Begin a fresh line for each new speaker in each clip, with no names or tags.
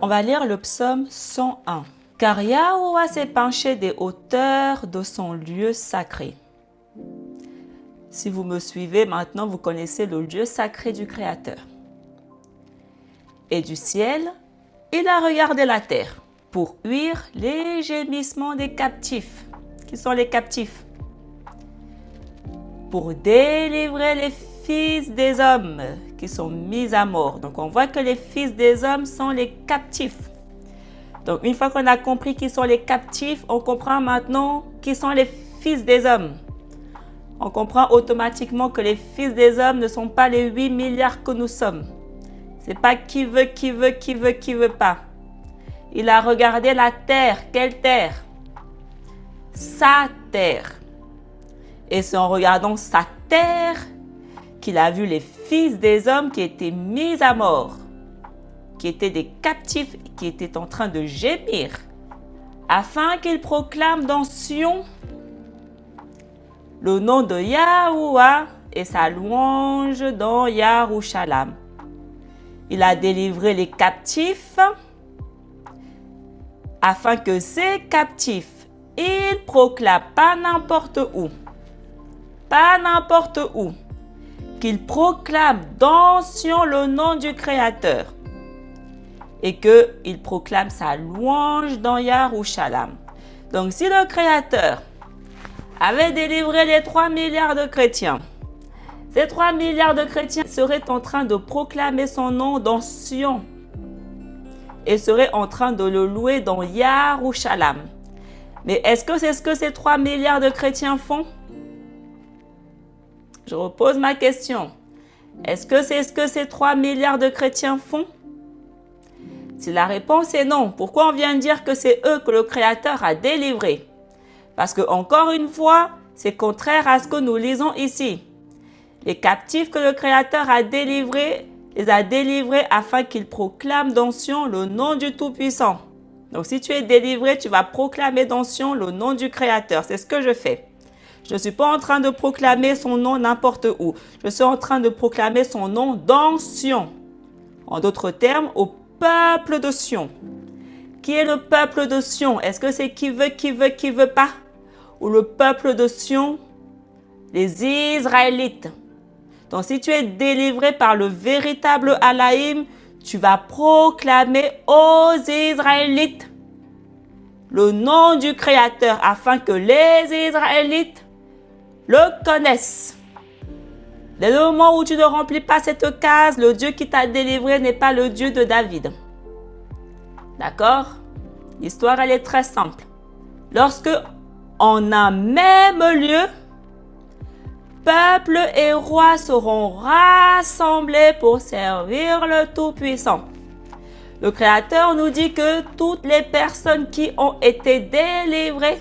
On va lire le psaume 101. Car Yahweh s'est penché des hauteurs de son lieu sacré. Si vous me suivez maintenant, vous connaissez le lieu sacré du Créateur. Et du ciel, il a regardé la terre pour ouïr les gémissements des captifs. Qui sont les captifs? Pour délivrer les fils des hommes qui sont mis à mort. Donc on voit que les fils des hommes sont les captifs. Donc une fois qu'on a compris qui sont les captifs, on comprend maintenant qui sont les fils des hommes. On comprend automatiquement que les fils des hommes ne sont pas les 8 milliards que nous sommes. C'est pas qui veut pas. Il a regardé la terre. Quelle terre? Sa terre. Et c'est en regardant sa terre qu'il a vu les fils des hommes qui étaient mis à mort, qui étaient des captifs, qui étaient en train de gémir, afin qu'ils proclament dans Sion le nom de Yahweh et sa louange dans Yarushalam. Il a délivré les captifs afin que ces captifs, ils proclament pas n'importe où, qu'ils proclament dans Sion le nom du Créateur et qu'ils proclament sa louange dans Yarushalam. Donc si le Créateur avait délivré les 3 milliards de chrétiens, ces 3 milliards de chrétiens seraient en train de proclamer son nom dans Sion et seraient en train de le louer dans Yarushalam. Mais est-ce que c'est ce que ces 3 milliards de chrétiens font? Je repose ma question. Est-ce que c'est ce que ces 3 milliards de chrétiens font? Si la réponse est non, pourquoi on vient de dire que c'est eux que le Créateur a délivrés? Parce que, encore une fois, c'est contraire à ce que nous lisons ici. Les captifs que le Créateur a délivrés, les a délivrés afin qu'ils proclament dans Sion le nom du Tout-Puissant. Donc, si tu es délivré, tu vas proclamer dans Sion le nom du Créateur. C'est ce que je fais. Je ne suis pas en train de proclamer son nom n'importe où. Je suis en train de proclamer son nom dans Sion. En d'autres termes, au peuple de Sion. Qui est le peuple de Sion? Est-ce que c'est qui veut pas? Ou le peuple de Sion? Les Israélites. Donc si tu es délivré par le véritable Allahim, tu vas proclamer aux Israélites le nom du Créateur afin que les Israélites le connaissent. Dès le moment où tu ne remplis pas cette case, le Dieu qui t'a délivré n'est pas le Dieu de David. D'accord? L'histoire, elle est très simple. Lorsque en un même lieu, peuple et roi seront rassemblés pour servir le Tout-Puissant. Le Créateur nous dit que toutes les personnes qui ont été délivrées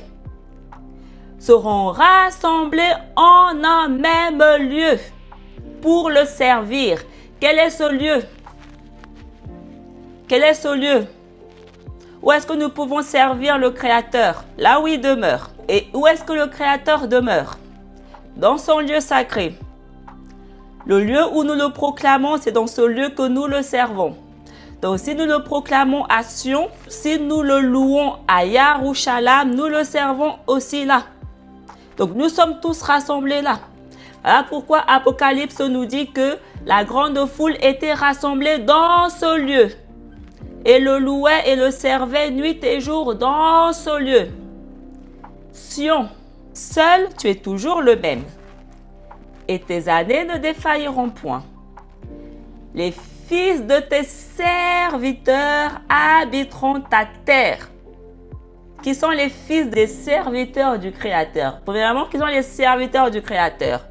seront rassemblées en un même lieu pour le servir. Quel est ce lieu? Quel est ce lieu? Où est-ce que nous pouvons servir le Créateur? Là où il demeure. Et où est-ce que le Créateur demeure? Dans son lieu sacré. Le lieu où nous le proclamons, c'est dans ce lieu que nous le servons. Donc si nous le proclamons à Sion, si nous le louons à Yarushalam, nous le servons aussi là. Donc nous sommes tous rassemblés là. Voilà pourquoi Apocalypse nous dit que la grande foule était rassemblée dans ce lieu. Et le louait et le servait nuit et jour dans ce lieu. Sion, seul tu es toujours le même. Et tes années ne défailleront point. Les fils de tes serviteurs habiteront ta terre. Qui sont les fils des serviteurs du Créateur? Premièrement, qui sont les serviteurs du Créateur?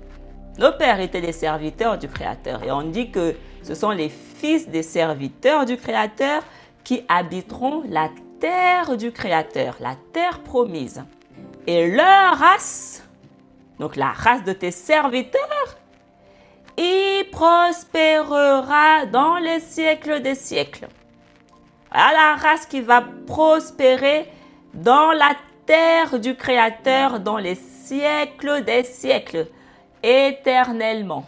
Nos pères étaient des serviteurs du Créateur. Et on dit que ce sont les fils des serviteurs du Créateur qui habiteront la terre du Créateur, la terre promise. Et leur race, donc la race de tes serviteurs, y prospérera dans les siècles des siècles. Voilà la race qui va prospérer dans la terre du Créateur dans les siècles des siècles, éternellement.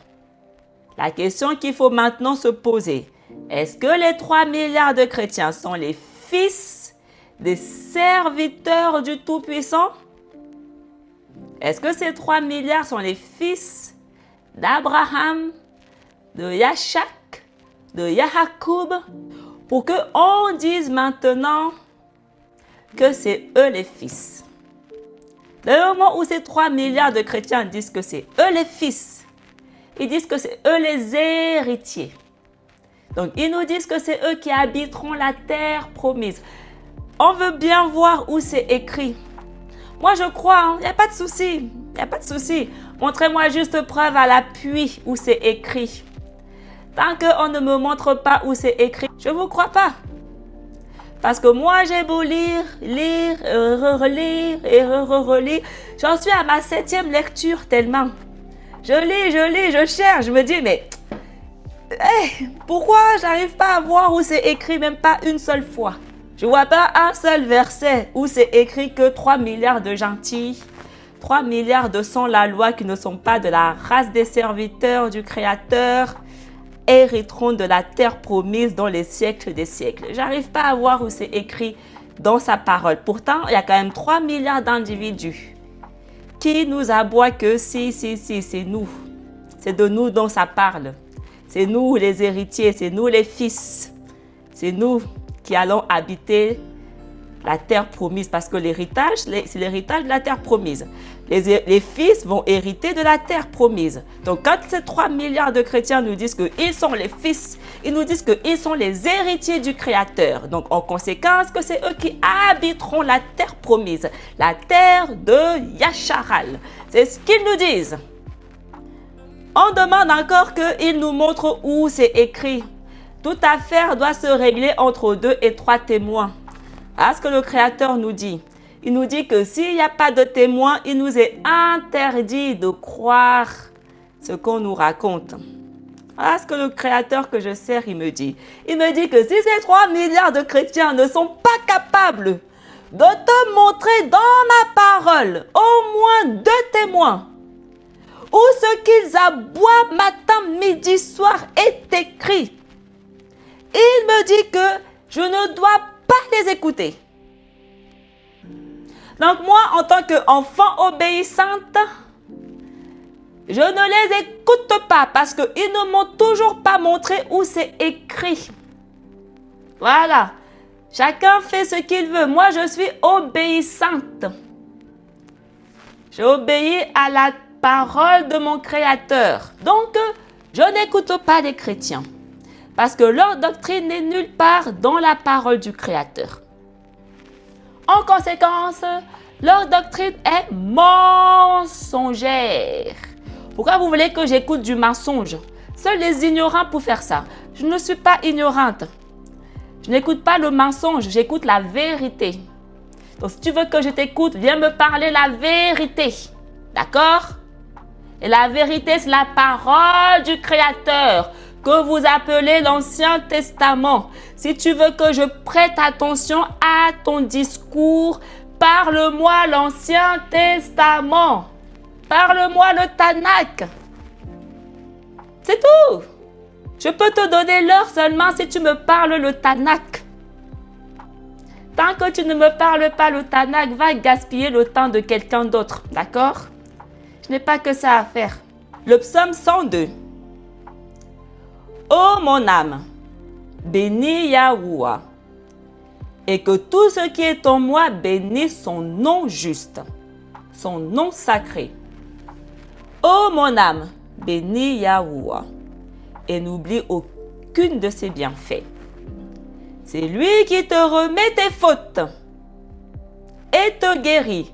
La question qu'il faut maintenant se poser, Est-ce que les 3 milliards de chrétiens sont les fils des serviteurs du Tout-Puissant? Est-ce que ces 3 milliards sont les fils d'Abraham, de Yachak, de Yahakoub, pour qu'on dise maintenant que c'est eux les fils? Le moment où ces 3 milliards de chrétiens disent que c'est eux les fils, ils disent que c'est eux les héritiers. Donc, ils nous disent que c'est eux qui habiteront la terre promise. On veut bien voir où c'est écrit. Moi, je crois, il n'y a pas de souci. Il n'y a pas de souci. Montrez-moi juste preuve à l'appui où c'est écrit. Tant qu'on ne me montre pas où c'est écrit, je ne vous crois pas. Parce que moi, j'ai beau lire, relire et relire. J'en suis à ma 7e lecture tellement. Je lis, je cherche. Je me dis, mais pourquoi j'arrive pas à voir où c'est écrit, même pas une seule fois? Je vois pas un seul verset où c'est écrit que 3 milliards de gentils, 3 milliards de sans la loi qui ne sont pas de la race des serviteurs du Créateur, hériteront de la terre promise dans les siècles des siècles. J'arrive pas à voir où c'est écrit dans sa parole. Pourtant, il y a quand même 3 milliards d'individus qui nous aboient que si, c'est nous. C'est de nous dont ça parle. C'est nous les héritiers, c'est nous les fils. C'est nous qui allons habiter la terre promise, parce que l'héritage, c'est l'héritage de la terre promise. Les fils vont hériter de la terre promise. Donc, quand ces 3 milliards de chrétiens nous disent qu'ils sont les fils, ils nous disent qu'ils sont les héritiers du Créateur. Donc, en conséquence, que c'est eux qui habiteront la terre promise, la terre de Yacharal. C'est ce qu'ils nous disent. On demande encore qu'ils nous montrent où c'est écrit. Toute affaire doit se régler entre 2 et 3 témoins. Voilà ce que le Créateur nous dit. Il nous dit que s'il n'y a pas de témoins, il nous est interdit de croire ce qu'on nous raconte. Voilà ce que le Créateur que je sers, il me dit. Il me dit que si ces 3 milliards de chrétiens ne sont pas capables de te montrer dans ma parole au moins 2 témoins, où ce qu'ils aboient matin, midi, soir est écrit, il me dit que je ne dois pas les écouter. Donc moi, en tant qu'enfant obéissante, je ne les écoute pas parce qu'ils ne m'ont toujours pas montré où c'est écrit. Voilà. Chacun fait ce qu'il veut. Moi, je suis obéissante. J'obéis à la parole de mon Créateur. Donc, je n'écoute pas les chrétiens. Parce que leur doctrine n'est nulle part dans la parole du Créateur. En conséquence, leur doctrine est mensongère. Pourquoi vous voulez que j'écoute du mensonge? Seuls les ignorants peuvent faire ça. Je ne suis pas ignorante. Je n'écoute pas le mensonge, j'écoute la vérité. Donc si tu veux que je t'écoute, viens me parler la vérité. D'accord? Et la vérité, c'est la parole du Créateur, que vous appelez l'Ancien Testament. Si tu veux que je prête attention à ton discours, parle-moi l'Ancien Testament. Parle-moi le Tanakh. C'est tout. Je peux te donner l'heure seulement si tu me parles le Tanakh. Tant que tu ne me parles pas le Tanakh, va gaspiller le temps de quelqu'un d'autre. D'accord? Je n'ai pas que ça à faire. Le psaume 102. Ô mon âme, bénis Yahuwah, et que tout ce qui est en moi bénisse son nom juste, son nom sacré. Ô mon âme, bénis Yahuwah, et n'oublie aucune de ses bienfaits. C'est lui qui te remet tes fautes et te guérit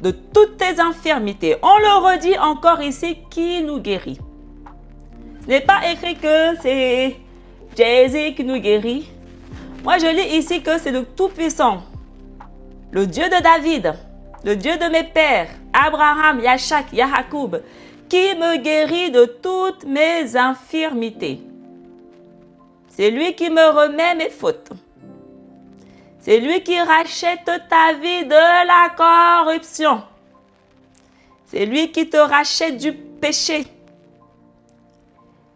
de toutes tes infirmités. On le redit encore ici, qui nous guérit. Ce n'est pas écrit que c'est Jésus qui nous guérit. Moi, je lis ici que c'est le Tout-Puissant, le Dieu de David, le Dieu de mes pères, Abraham, Yachak, Yahakoub, qui me guérit de toutes mes infirmités. C'est lui qui me remet mes fautes. C'est lui qui rachète ta vie de la corruption. C'est lui qui te rachète du péché.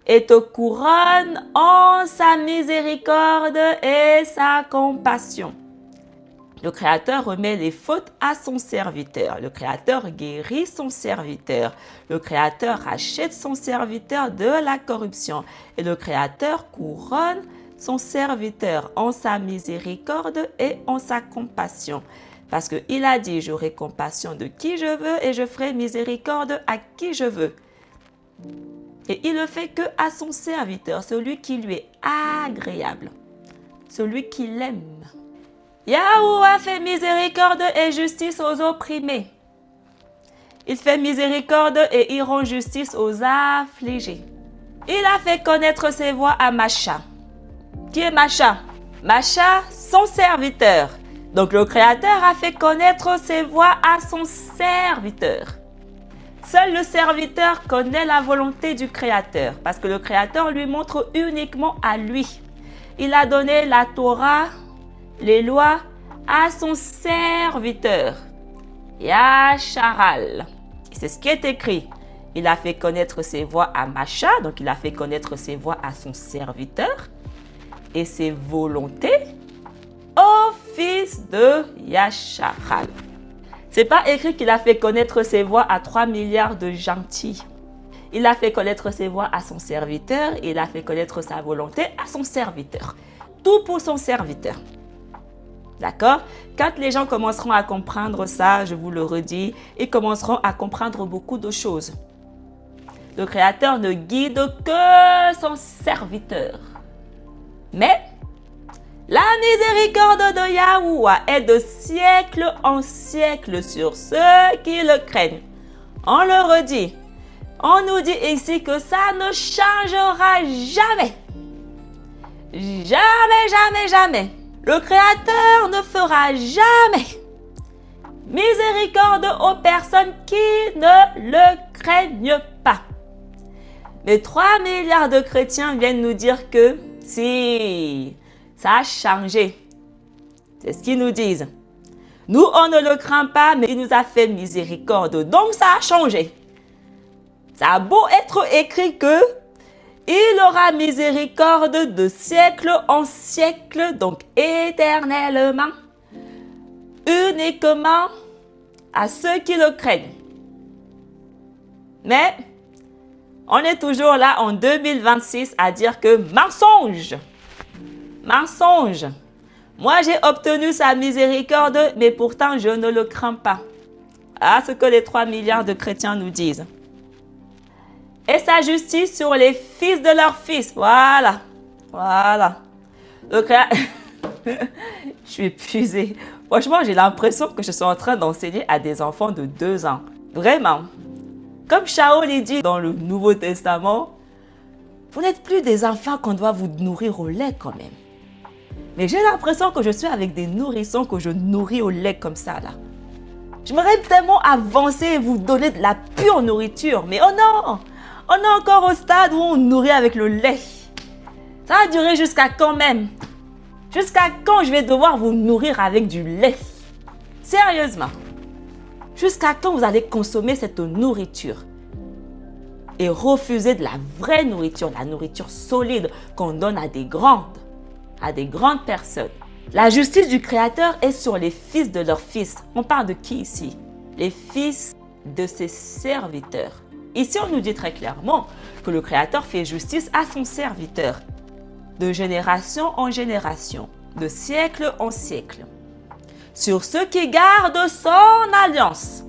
et te couronne en sa miséricorde et sa compassion. Le Créateur remet les fautes à son serviteur. Le Créateur guérit son serviteur. Le Créateur rachète son serviteur de la corruption. Et le Créateur couronne son serviteur en sa miséricorde et en sa compassion. Parce qu'il a dit, j'aurai compassion de qui je veux et je ferai miséricorde à qui je veux. Et il le fait que à son serviteur, celui qui lui est agréable, celui qui l'aime. Yahouah fait miséricorde et justice aux opprimés. Il fait miséricorde et il rend justice aux affligés. Il a fait connaître ses voies à Macha. Qui est Macha? Macha, son serviteur. Donc le Créateur a fait connaître ses voies à son serviteur. Seul le serviteur connaît la volonté du Créateur parce que le Créateur lui montre uniquement à lui. Il a donné la Torah, les lois à son serviteur, Yasharal. C'est ce qui est écrit. Il a fait connaître ses voies à Macha, donc il a fait connaître ses voies à son serviteur et ses volontés au fils de Yasharal. C'est pas écrit qu'il a fait connaître ses voies à 3 milliards de gentils. Il a fait connaître ses voies à son serviteur et il a fait connaître sa volonté à son serviteur. Tout pour son serviteur. D'accord? Quand les gens commenceront à comprendre ça, je vous le redis, ils commenceront à comprendre beaucoup de choses. Le Créateur ne guide que son serviteur. Mais la miséricorde de Yahouah est de siècle en siècle sur ceux qui le craignent. On le redit. On nous dit ici que ça ne changera jamais. Jamais, jamais, jamais. Le Créateur ne fera jamais miséricorde aux personnes qui ne le craignent pas. Mais 3 milliards de chrétiens viennent nous dire que si, ça a changé. C'est ce qu'ils nous disent. Nous, on ne le craint pas, mais il nous a fait miséricorde. Donc, ça a changé. Ça a beau être écrit que il aura miséricorde de siècle en siècle, donc éternellement, uniquement à ceux qui le craignent. Mais on est toujours là en 2026 à dire que mensonge, mensonge. Moi, j'ai obtenu sa miséricorde, mais pourtant, je ne le crains pas. Ah, ce que les 3 milliards de chrétiens nous disent. Et sa justice sur les fils de leurs fils. Voilà. Voilà. Donc, je suis épuisée. Franchement, j'ai l'impression que je suis en train d'enseigner à des enfants de 2 ans. Vraiment. Comme Shaul dit dans le Nouveau Testament, vous n'êtes plus des enfants qu'on doit vous nourrir au lait quand même. Mais j'ai l'impression que je suis avec des nourrissons que je nourris au lait comme ça là. J'aimerais tellement avancer et vous donner de la pure nourriture. Mais oh non! On est encore au stade où on nourrit avec le lait. Ça va durer jusqu'à quand même? Jusqu'à quand je vais devoir vous nourrir avec du lait? Sérieusement. Jusqu'à quand vous allez consommer cette nourriture? Et refuser de la vraie nourriture, la nourriture solide qu'on donne à des grandes personnes. La justice du Créateur est sur les fils de leurs fils. On parle de qui ici? Les fils de ses serviteurs. Ici, on nous dit très clairement que le Créateur fait justice à son serviteur, de génération en génération, de siècle en siècle, sur ceux qui gardent son alliance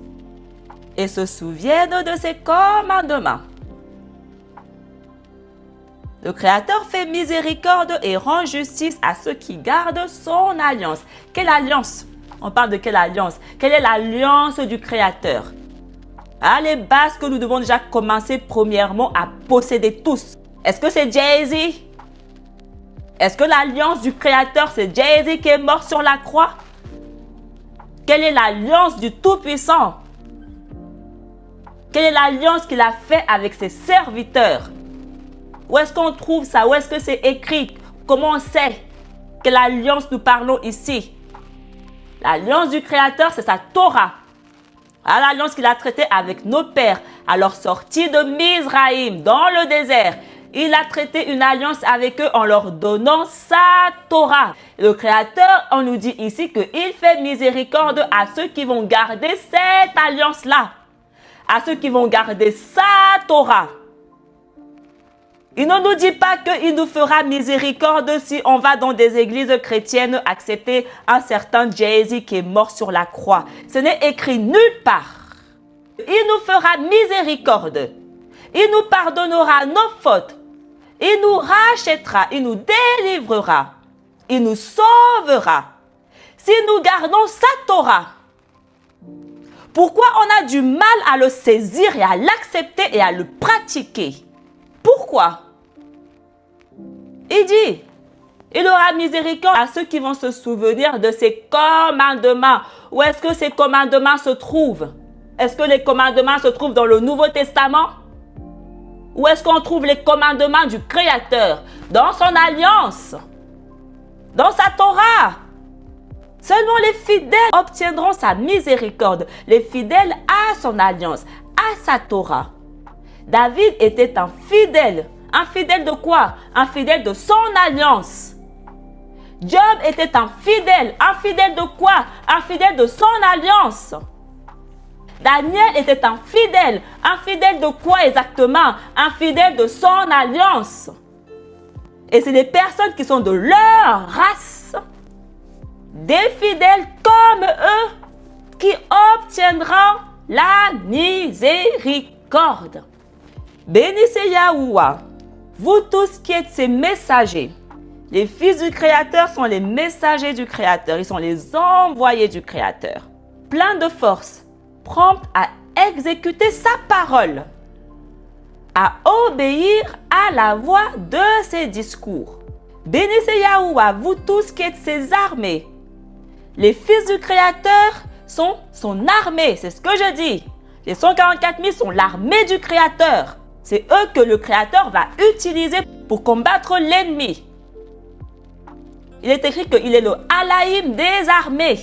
et se souviennent de ses commandements. Le Créateur fait miséricorde et rend justice à ceux qui gardent son alliance. Quelle alliance? On parle de quelle alliance? Quelle est l'alliance du Créateur? Ah, les bases que nous devons déjà commencer premièrement à posséder tous. Est-ce que c'est Jay-Z? Est-ce que l'alliance du Créateur, c'est Jay-Z qui est mort sur la croix? Quelle est l'alliance du Tout-Puissant? Quelle est l'alliance qu'il a fait avec ses serviteurs? Où est-ce qu'on trouve ça? Où est-ce que c'est écrit? Comment on sait quelle alliance nous parlons ici? L'alliance du Créateur, c'est sa Torah. À l'alliance qu'il a traitée avec nos pères à leur sortie de Mizraïm dans le désert. Il a traité une alliance avec eux en leur donnant sa Torah. Le Créateur, on nous dit ici qu'il fait miséricorde à ceux qui vont garder cette alliance-là, à ceux qui vont garder sa Torah. Il ne nous dit pas qu'il nous fera miséricorde si on va dans des églises chrétiennes accepter un certain Jésus qui est mort sur la croix. Ce n'est écrit nulle part. Il nous fera miséricorde. Il nous pardonnera nos fautes. Il nous rachètera. Il nous délivrera. Il nous sauvera. Si nous gardons sa Torah, pourquoi on a du mal à le saisir et à l'accepter et à le pratiquer? Pourquoi? Il dit, il aura miséricorde à ceux qui vont se souvenir de ses commandements. Où est-ce que ces commandements se trouvent? Est-ce que les commandements se trouvent dans le Nouveau Testament? Où est-ce qu'on trouve les commandements du Créateur? Dans son alliance, dans sa Torah. Seulement les fidèles obtiendront sa miséricorde, les fidèles à son alliance, à sa Torah. David était un fidèle. Un fidèle de quoi? Un fidèle de son alliance. Job était un fidèle de quoi? Un fidèle de son alliance. Daniel était un fidèle de quoi exactement? Un fidèle de son alliance. Et c'est des personnes qui sont de leur race, des fidèles comme eux, qui obtiendront la miséricorde. Bénissez Yahuwah, vous tous qui êtes ses messagers. Les fils du Créateur sont les messagers du Créateur. Ils sont les envoyés du Créateur. Pleins de force, prompts à exécuter sa parole, à obéir à la voix de ses discours. Bénissez Yahuwah, vous tous qui êtes ses armées. Les fils du Créateur sont son armée, c'est ce que je dis. Les 144 000 sont l'armée du Créateur. C'est eux que le Créateur va utiliser pour combattre l'ennemi. Il est écrit qu'il est le Alaïm des armées.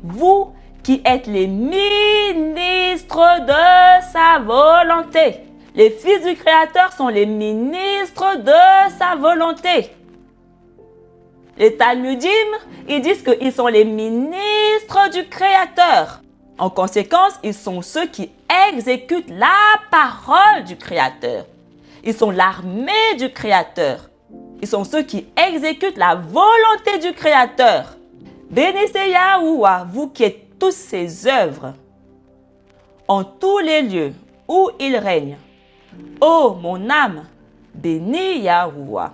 Vous qui êtes les ministres de sa volonté. Les fils du Créateur sont les ministres de sa volonté. Les Talmudim, ils disent qu'ils sont les ministres du Créateur. En conséquence, ils sont ceux qui exécutent la parole du Créateur. Ils sont l'armée du Créateur. Ils sont ceux qui exécutent la volonté du Créateur. Bénissez Yahuwah, vous qui êtes tous ses œuvres, en tous les lieux où il règne. Ô mon âme, bénis Yahuwah.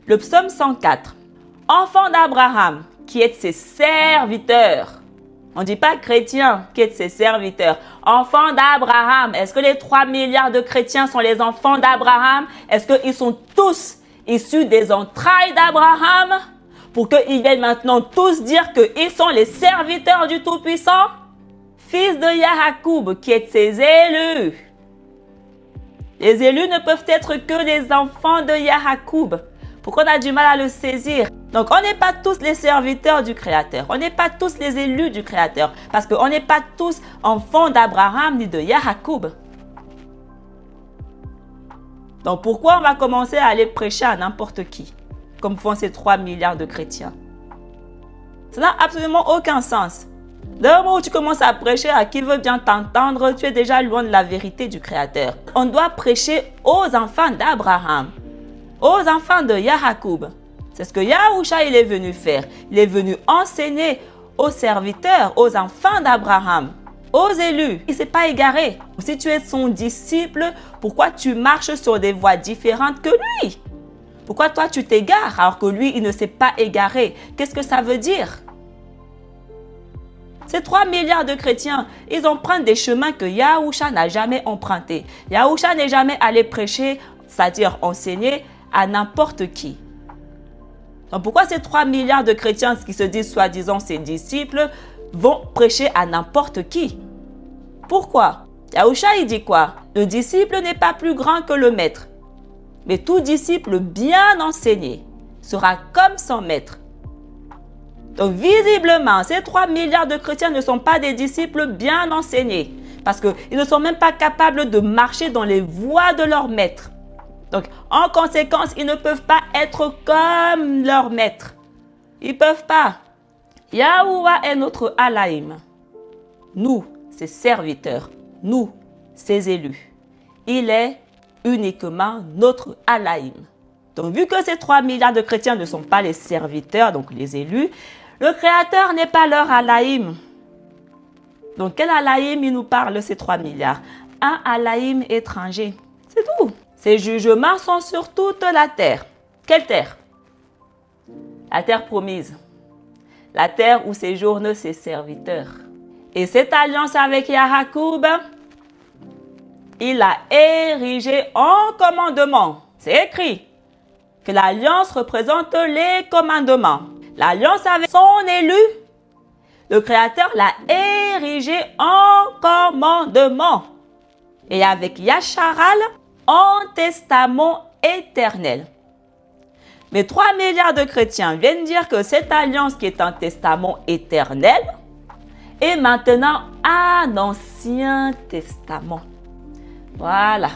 Le psaume 104. Enfants d'Abraham, qui êtes ses serviteurs. On ne dit pas chrétiens, qui êtes ses serviteurs. Enfants d'Abraham. Est-ce que les 3 milliards de chrétiens sont les enfants d'Abraham? Est-ce qu'ils sont tous issus des entrailles d'Abraham? Pour qu'ils viennent maintenant tous dire qu'ils sont les serviteurs du Tout-Puissant? Fils de Yahakoub, qui êtes ses élus. Les élus ne peuvent être que les enfants de Yahakoub. Pourquoi on a du mal à le saisir? Donc, on n'est pas tous les serviteurs du Créateur. On n'est pas tous les élus du Créateur. Parce qu'on n'est pas tous enfants d'Abraham ni de Yahakoub. Donc, pourquoi on va commencer à aller prêcher à n'importe qui, comme font ces 3 milliards de chrétiens? Ça n'a absolument aucun sens. Dès le moment où tu commences à prêcher à qui veut bien t'entendre, tu es déjà loin de la vérité du Créateur. On doit prêcher aux enfants d'Abraham, aux enfants de Yahakoub. C'est ce que Yahusha il est venu faire. Il est venu enseigner aux serviteurs, aux enfants d'Abraham, aux élus. Il ne s'est pas égaré. Si tu es son disciple, pourquoi tu marches sur des voies différentes que lui? Pourquoi toi tu t'égares alors que lui il ne s'est pas égaré? Qu'est-ce que ça veut dire? Ces 3 milliards de chrétiens, ils empruntent des chemins que Yahusha n'a jamais empruntés. Yahusha n'est jamais allé prêcher, c'est-à-dire enseigner à n'importe qui. Donc pourquoi ces 3 milliards de chrétiens qui se disent soi-disant ses disciples vont prêcher à n'importe qui? Pourquoi? Yahusha il dit quoi? Le disciple n'est pas plus grand que le maître. Mais tout disciple bien enseigné sera comme son maître. Donc visiblement, ces 3 milliards de chrétiens ne sont pas des disciples bien enseignés. Parce qu'ils ne sont même pas capables de marcher dans les voies de leur maître. Donc En conséquence, ils ne peuvent pas être comme leur maître. Ils ne peuvent pas. Yahuwah est notre Alaïm. Nous, ses serviteurs. Nous, ses élus. Il est uniquement notre Alaïm. Donc, vu que ces 3 milliards de chrétiens ne sont pas les serviteurs, donc les élus, le Créateur n'est pas leur Alaïm. Donc, quel Alaïm il nous parle, ces 3 milliards? Un Alaïm étranger. C'est tout. Ces jugements sont sur toute la terre. Quelle terre? La terre promise. La terre où séjournent ses serviteurs. Et cette alliance avec Yahakoub, il l'a érigée en commandement. C'est écrit que l'alliance représente les commandements. L'alliance avec son élu, le Créateur l'a érigé en commandement. Et avec Yasharal, en testament éternel. Mais 3 milliards de chrétiens viennent dire que cette alliance qui est un testament éternel est maintenant un ancien testament. Voilà.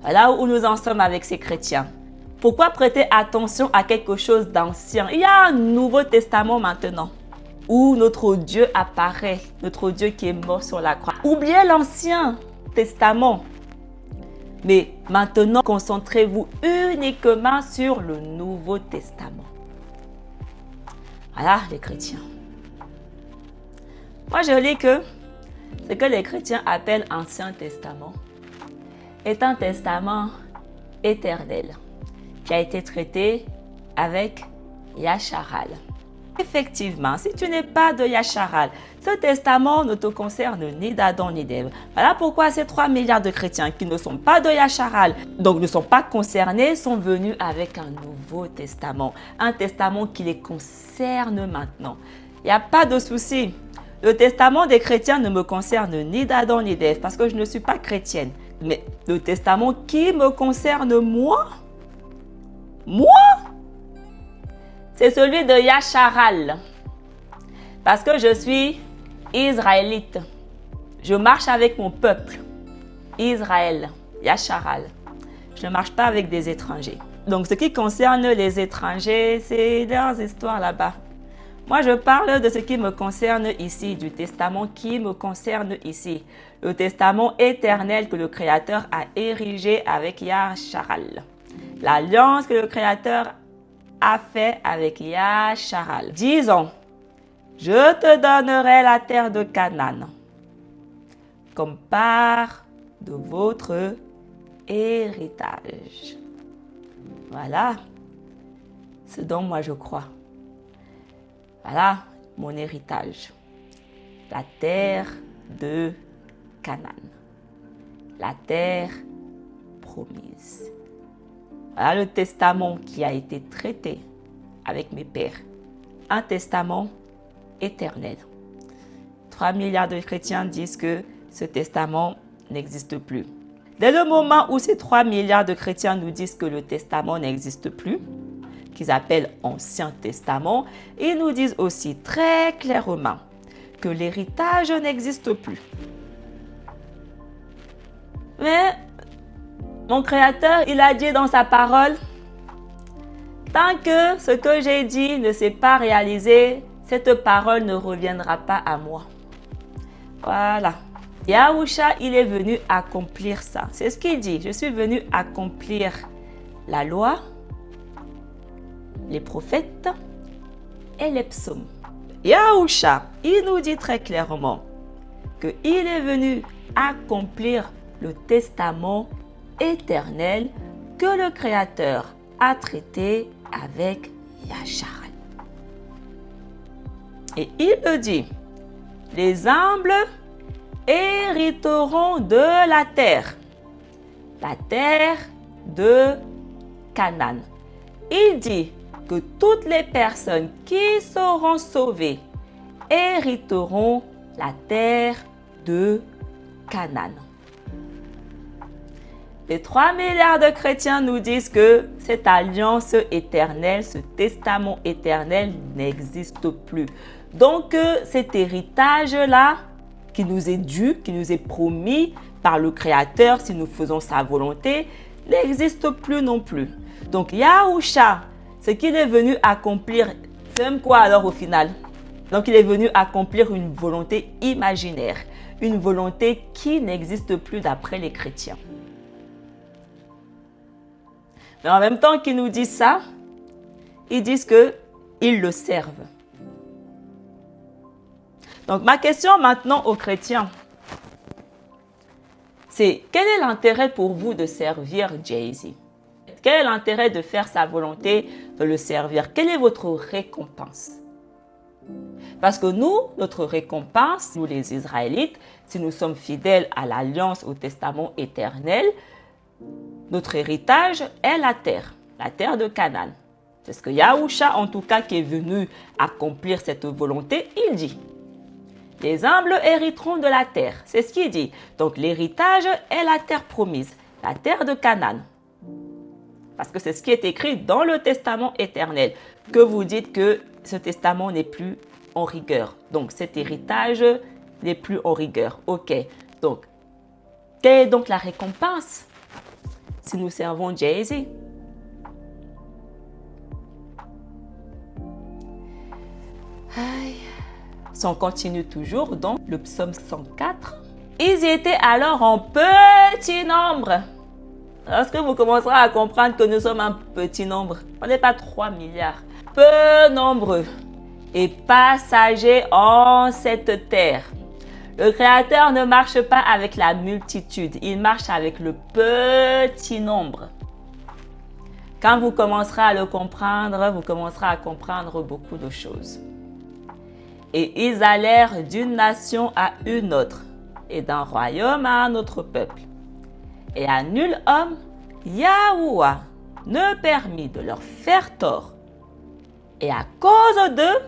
Voilà où nous en sommes avec ces chrétiens. Pourquoi prêter attention à quelque chose d'ancien? Il y a un nouveau testament maintenant où notre Dieu apparaît, notre Dieu qui est mort sur la croix. Oubliez l'ancien testament. Mais maintenant, concentrez-vous uniquement sur le Nouveau Testament. Voilà les chrétiens. Moi, je lis que ce que les chrétiens appellent Ancien Testament est un testament éternel qui a été traité avec Yasharal. Effectivement, si tu n'es pas de Yasharal, ce testament ne te concerne ni d'Adam ni d'Ève. Voilà pourquoi ces 3 milliards de chrétiens qui ne sont pas de Yasharal, donc ne sont pas concernés, sont venus avec un nouveau testament. Un testament qui les concerne maintenant. Il n'y a pas de souci. Le testament des chrétiens ne me concerne ni d'Adam ni d'Ève parce que je ne suis pas chrétienne. Mais le testament qui me concerne moi, c'est celui de Yasharal. Parce que je suis israélite. Je marche avec mon peuple. Israël, Yasharal. Je ne marche pas avec des étrangers. Donc, ce qui concerne les étrangers, c'est leurs histoires là-bas. Moi, je parle de ce qui me concerne ici, du testament qui me concerne ici. Le testament éternel que le Créateur a érigé avec Yasharal. L'alliance que le Créateur a fait avec Yasharal. Disons, je te donnerai la terre de Canaan comme part de votre héritage. Voilà ce dont moi je crois. Voilà mon héritage. La terre de Canaan. La terre promise. Voilà le testament qui a été traité avec mes pères. Un testament éternel. 3 milliards de chrétiens disent que ce testament n'existe plus. Dès le moment où ces 3 milliards de chrétiens nous disent que le testament n'existe plus, qu'ils appellent Ancien Testament, ils nous disent aussi très clairement que l'héritage n'existe plus. Mais mon Créateur, il a dit dans sa parole, tant que ce que j'ai dit ne s'est pas réalisé, cette parole ne reviendra pas à moi. Voilà. Yahusha, il est venu accomplir ça. C'est ce qu'il dit. Je suis venu accomplir la loi, les prophètes et les psaumes. Yahusha, il nous dit très clairement qu'il est venu accomplir le testament éternel que le Créateur a traité avec Yasharal. Et il le dit, les humbles hériteront de la terre de Canaan. Il dit que toutes les personnes qui seront sauvées hériteront la terre de Canaan. Les 3 milliards de chrétiens nous disent que cette alliance éternelle, ce testament éternel n'existe plus. Donc, cet héritage-là, qui nous est dû, qui nous est promis par le Créateur si nous faisons sa volonté, n'existe plus non plus. Donc Yahusha, ce qu'il est venu accomplir, c'est même quoi alors au final? Donc il est venu accomplir une volonté imaginaire, une volonté qui n'existe plus d'après les chrétiens. Mais en même temps qu'ils nous disent ça, ils disent qu'ils le servent. Donc ma question maintenant aux chrétiens, c'est quel est l'intérêt pour vous de servir Jay-Z? Quel est l'intérêt de faire sa volonté, de le servir? Quelle est votre récompense? Parce que nous, notre récompense, nous les Israélites, si nous sommes fidèles à l'alliance, au testament éternel, notre héritage est la terre de Canaan. C'est ce que Yahusha, en tout cas, qui est venu accomplir cette volonté, il dit. Les humbles hériteront de la terre. C'est ce qu'il dit. Donc l'héritage est la terre promise, la terre de Canaan. Parce que c'est ce qui est écrit dans le testament éternel. Que vous dites que ce testament n'est plus en rigueur. Donc cet héritage n'est plus en rigueur. Ok. Donc, quelle est donc la récompense si nous servons Jay-Z? Si on continue toujours dans le psaume 104. Ils étaient alors en petit nombre. Lorsque vous commencerez à comprendre que nous sommes un petit nombre, on n'est pas 3 milliards, peu nombreux et passagers en cette terre. Le Créateur ne marche pas avec la multitude, il marche avec le petit nombre. Quand vous commencerez à le comprendre, vous commencerez à comprendre beaucoup de choses. Et ils allèrent d'une nation à une autre, et d'un royaume à un autre peuple. Et à nul homme, Yahuwah ne permit de leur faire tort. Et à cause d'eux,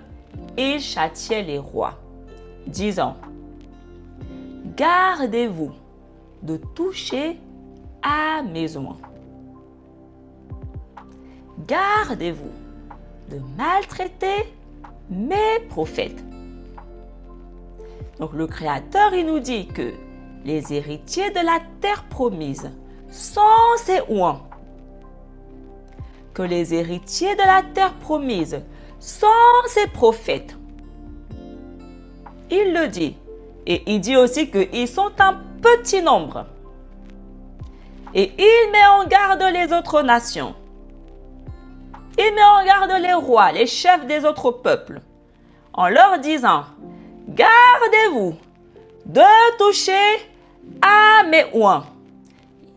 il châtiait les rois, disant, gardez-vous de toucher à mes oins. Gardez-vous de maltraiter mes prophètes. Donc le Créateur, il nous dit que les héritiers de la terre promise sont ses oints. Que les héritiers de la terre promise sont ses prophètes. Il le dit. Et il dit aussi qu'ils sont un petit nombre. Et il met en garde les autres nations. Il met en garde les rois, les chefs des autres peuples, en leur disant, gardez-vous de toucher à mes oints.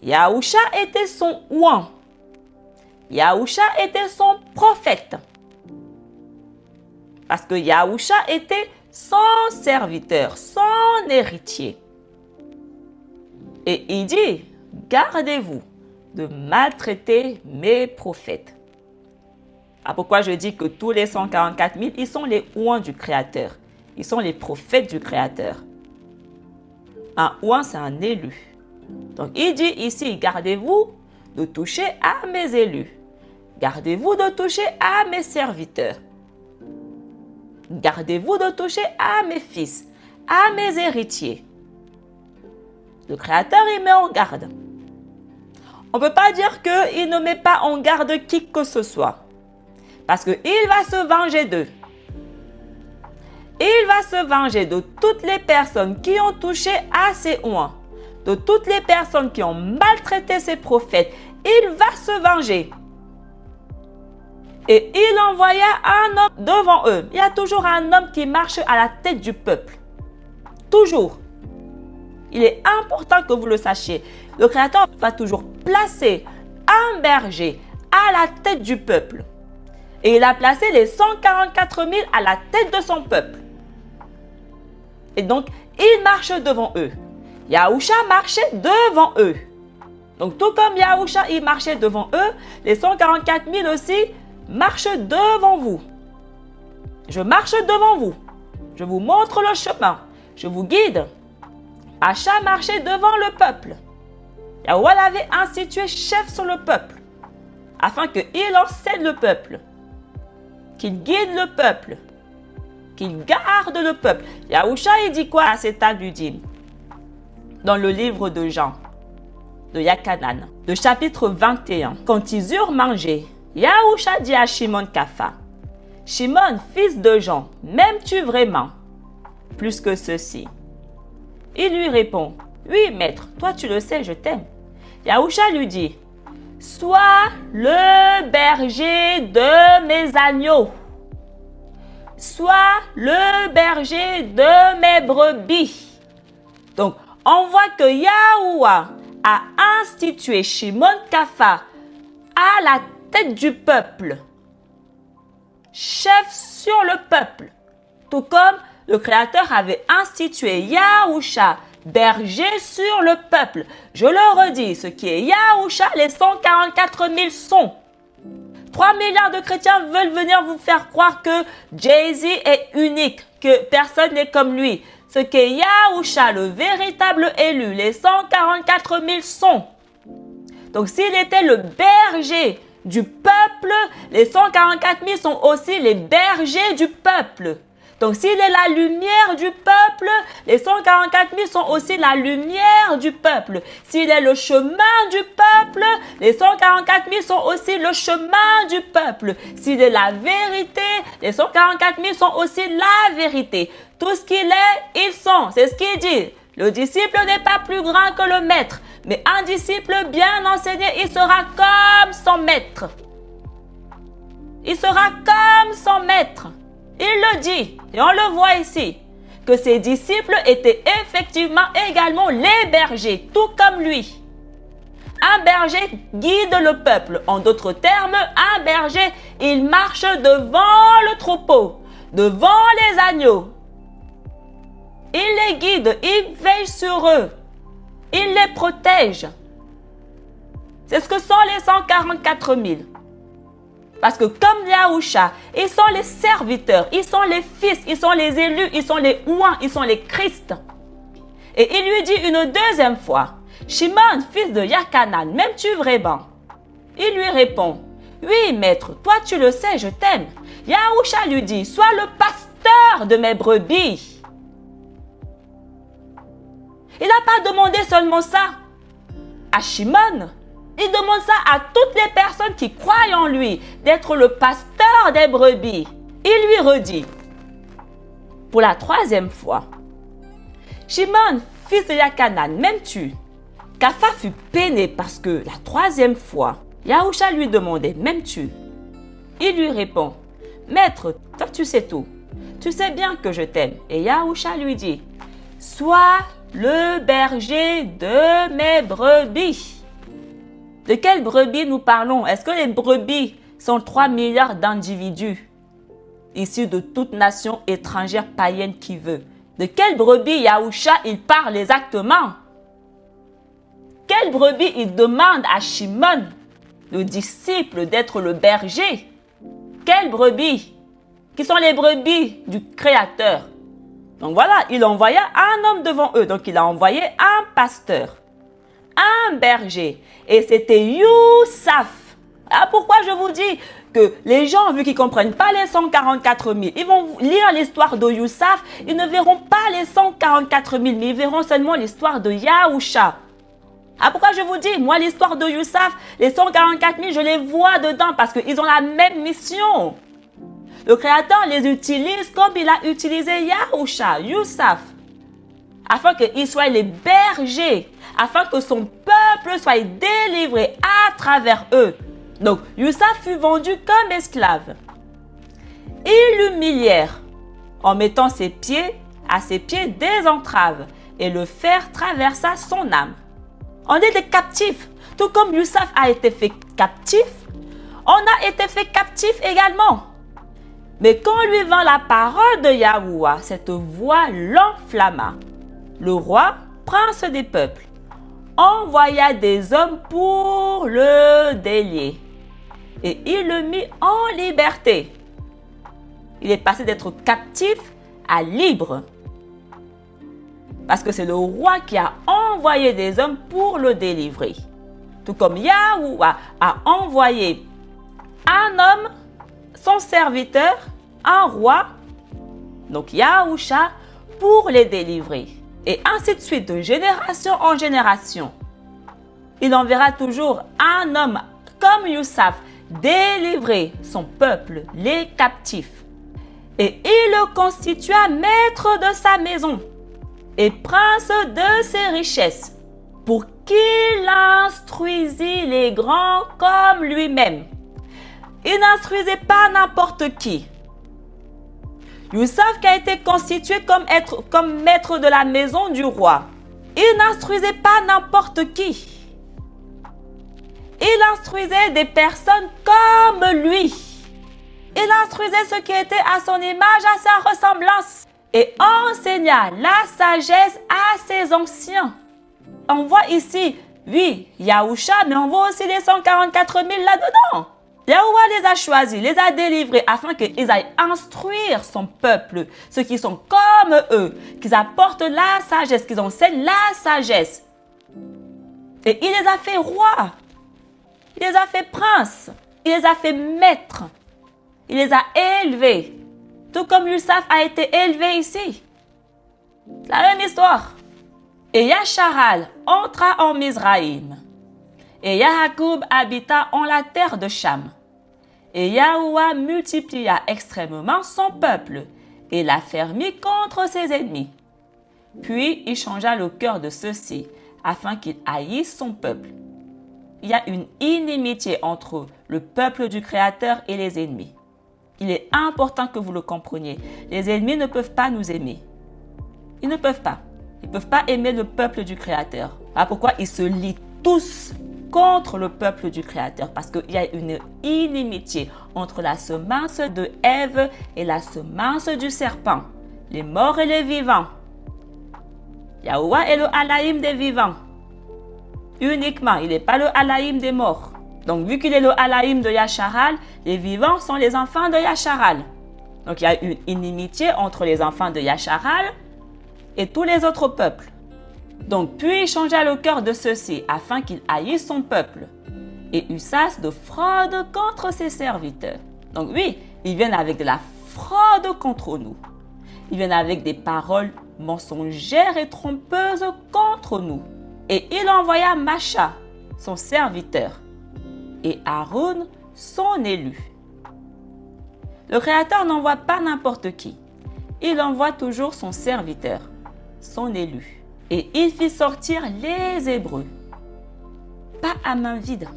Yahusha était son oint. Yahusha était son prophète. Parce que Yahusha était son serviteur, son héritier. Et il dit, gardez-vous de maltraiter mes prophètes. Ah, pourquoi je dis que tous les 144 000, ils sont les oints du Créateur. Ils sont les prophètes du Créateur. Un oint, c'est un élu. Donc, il dit ici, gardez-vous de toucher à mes élus. Gardez-vous de toucher à mes serviteurs. Gardez-vous de toucher à mes fils, à mes héritiers. Le Créateur, il met en garde. On ne peut pas dire qu'il ne met pas en garde qui que ce soit. Parce qu'il va se venger d'eux. Il va se venger de toutes les personnes qui ont touché à ses oints, de toutes les personnes qui ont maltraité ses prophètes. Il va se venger. Et il envoya un homme devant eux. Il y a toujours un homme qui marche à la tête du peuple. Toujours. Il est important que vous le sachiez. Le Créateur va toujours placer un berger à la tête du peuple. Et il a placé les 144 000 à la tête de son peuple. Et donc, il marche devant eux. Yahusha marchait devant eux. Donc, tout comme Yahusha, il marchait devant eux, les 144 000 aussi marchent devant vous. Je marche devant vous. Je vous montre le chemin. Je vous guide. Acha marchait devant le peuple. Yahouah l'avait institué chef sur le peuple, afin qu'il enseigne le peuple, qu'il guide le peuple, qu'il garde le peuple. Yahusha, il dit quoi à cette table du dîme? Dans le livre de Jean. de Yakanan, le chapitre 21. Quand ils eurent mangé, Yahusha dit à Shimon Kapha, « Shimon, fils de Jean, m'aimes-tu vraiment plus que ceci ?» Il lui répond, « Oui, maître, toi tu le sais, je t'aime. » Yahusha lui dit, « Sois le berger de mes agneaux. Sois le berger de mes brebis. » Donc, on voit que Yahuwah a institué Shimon Kapha à la tête du peuple, chef sur le peuple, tout comme le Créateur avait institué Yahusha, berger sur le peuple. Je le redis, ce qui est Yahusha, les 144 000 sont. 3 milliards de chrétiens veulent venir vous faire croire que Jay-Z est unique, que personne n'est comme lui. Ce qu'est Yahusha, le véritable élu, les 144 000 sont. Donc s'il était le berger du peuple, les 144 000 sont aussi les bergers du peuple. Donc s'il est la lumière du peuple, les 144 000 sont aussi la lumière du peuple. S'il est le chemin du peuple, les 144 000 sont aussi le chemin du peuple. S'il est la vérité, les 144 000 sont aussi la vérité. Tout ce qu'il est, ils sont. C'est ce qu'il dit. Le disciple n'est pas plus grand que le maître, mais un disciple bien enseigné, il sera comme son maître. Il sera comme son maître. Il le dit, et on le voit ici, que ses disciples étaient effectivement également les bergers, tout comme lui. Un berger guide le peuple. En d'autres termes, un berger, il marche devant le troupeau, devant les agneaux. Il les guide, il veille sur eux, il les protège. C'est ce que sont les 144 000. Parce que comme Yahusha, ils sont les serviteurs, ils sont les fils, ils sont les élus, ils sont les ouins, ils sont les Christ. Et il lui dit une deuxième fois, « Shimon, fils de Yakanan, m'aimes-tu vraiment ?» Il lui répond, « Oui, maître, toi tu le sais, je t'aime. » Yahusha lui dit, « Sois le pasteur de mes brebis. » Il n'a pas demandé seulement ça à Shimon. Il demande ça à toutes les personnes qui croient en lui, d'être le pasteur des brebis. Il lui redit, pour la troisième fois, « Shimon, fils de Yakanan, m'aimes-tu » Kapha fut peiné parce que la troisième fois, Yahusha lui demandait, « M'aimes-tu » Il lui répond, « Maître, toi tu sais tout. Tu sais bien que je t'aime. » Et Yahusha lui dit, « Sois le berger de mes brebis. » De quelles brebis nous parlons? Est-ce que les brebis sont 3 milliards d'individus issus de toute nation étrangère païenne qui veut? De quelles brebis Yahusha il parle exactement? Quelle brebis il demande à Shimon, le disciple, d'être le berger? Quelles brebis? Qui sont les brebis du Créateur? Donc voilà, il envoya un homme devant eux. Donc il a envoyé un pasteur, un berger. Et c'était Youssaf. Ah, pourquoi je vous dis que les gens, vu qu'ils ne comprennent pas les 144 000, ils vont lire l'histoire de Youssaf, ils ne verront pas les 144 000, mais ils verront seulement l'histoire de Yahusha. Ah, pourquoi je vous dis, moi l'histoire de Youssaf, les 144 000, je les vois dedans parce qu'ils ont la même mission. Le Créateur les utilise comme il a utilisé Yahusha, Youssaf, afin qu'ils soient les bergers, afin que son peuple soit délivré à travers eux. Donc, Youssaf fut vendu comme esclave. Ils l'humilièrent en mettant ses pieds à ses pieds des entraves et le fer traversa son âme. On est des captifs, tout comme Youssaf a été fait captif, on a été fait captif également. Mais quand lui vint la parole de Yahuwah, cette voix l'enflamma. Le roi, prince des peuples, envoya des hommes pour le délier. Et il le mit en liberté. Il est passé d'être captif à libre. Parce que c'est le roi qui a envoyé des hommes pour le délivrer. Tout comme Yahuwah a envoyé un homme, son serviteur, un roi, donc Yahusha, pour les délivrer. Et ainsi de suite, de génération en génération. Il enverra toujours un homme comme Youssef délivrer son peuple, les captifs. Et il le constitua maître de sa maison et prince de ses richesses, pour qu'il instruisît les grands comme lui-même. Il n'instruisait pas n'importe qui. Youssef qui a été constitué comme maître de la maison du roi. Il n'instruisait pas n'importe qui. Il instruisait des personnes comme lui. Il instruisait ceux qui étaient à son image, à sa ressemblance. Et enseigna la sagesse à ses anciens. On voit ici, oui, Yahusha, mais on voit aussi les 144 000 là-dedans. Yahuwah les a choisis, les a délivrés afin qu'ils aillent instruire son peuple, ceux qui sont comme eux, qu'ils apportent la sagesse, qu'ils enseignent la sagesse. Et il les a fait rois, il les a fait princes, il les a fait maîtres, il les a élevés, tout comme Youssef a été élevé ici. La même histoire. Et Yasharal entra en Mizraïm. Et Yahakoub habita en la terre de Cham. Et Yahuwah multiplia extrêmement son peuple et l'affermit contre ses ennemis. Puis il changea le cœur de ceux-ci afin qu'ils haïssent son peuple. Il y a une inimitié entre le peuple du Créateur et les ennemis. Il est important que vous le compreniez. Les ennemis ne peuvent pas nous aimer. Ils ne peuvent pas. Ils ne peuvent pas aimer le peuple du Créateur. Voilà pourquoi ils se lient tous contre le peuple du Créateur. Parce qu'il y a une inimitié entre la semence de Ève et la semence du serpent. Les morts et les vivants. Yahuwah est le Alaïm des vivants. Uniquement, il n'est pas le Alaïm des morts. Donc, vu qu'il est le Alaïm de Yasharal, les vivants sont les enfants de Yasharal. Donc, il y a une inimitié entre les enfants de Yasharal et tous les autres peuples. Donc, puis il changea le cœur de ceux-ci afin qu'ils haïssent son peuple et ussassent de fraude contre ses serviteurs. Donc, oui, ils viennent avec de la fraude contre nous. Ils viennent avec des paroles mensongères et trompeuses contre nous. Et il envoya Macha, son serviteur, et Aaron, son élu. Le Créateur n'envoie pas n'importe qui. Il envoie toujours son serviteur, son élu. Et il fit sortir les Hébreux, pas à main vide.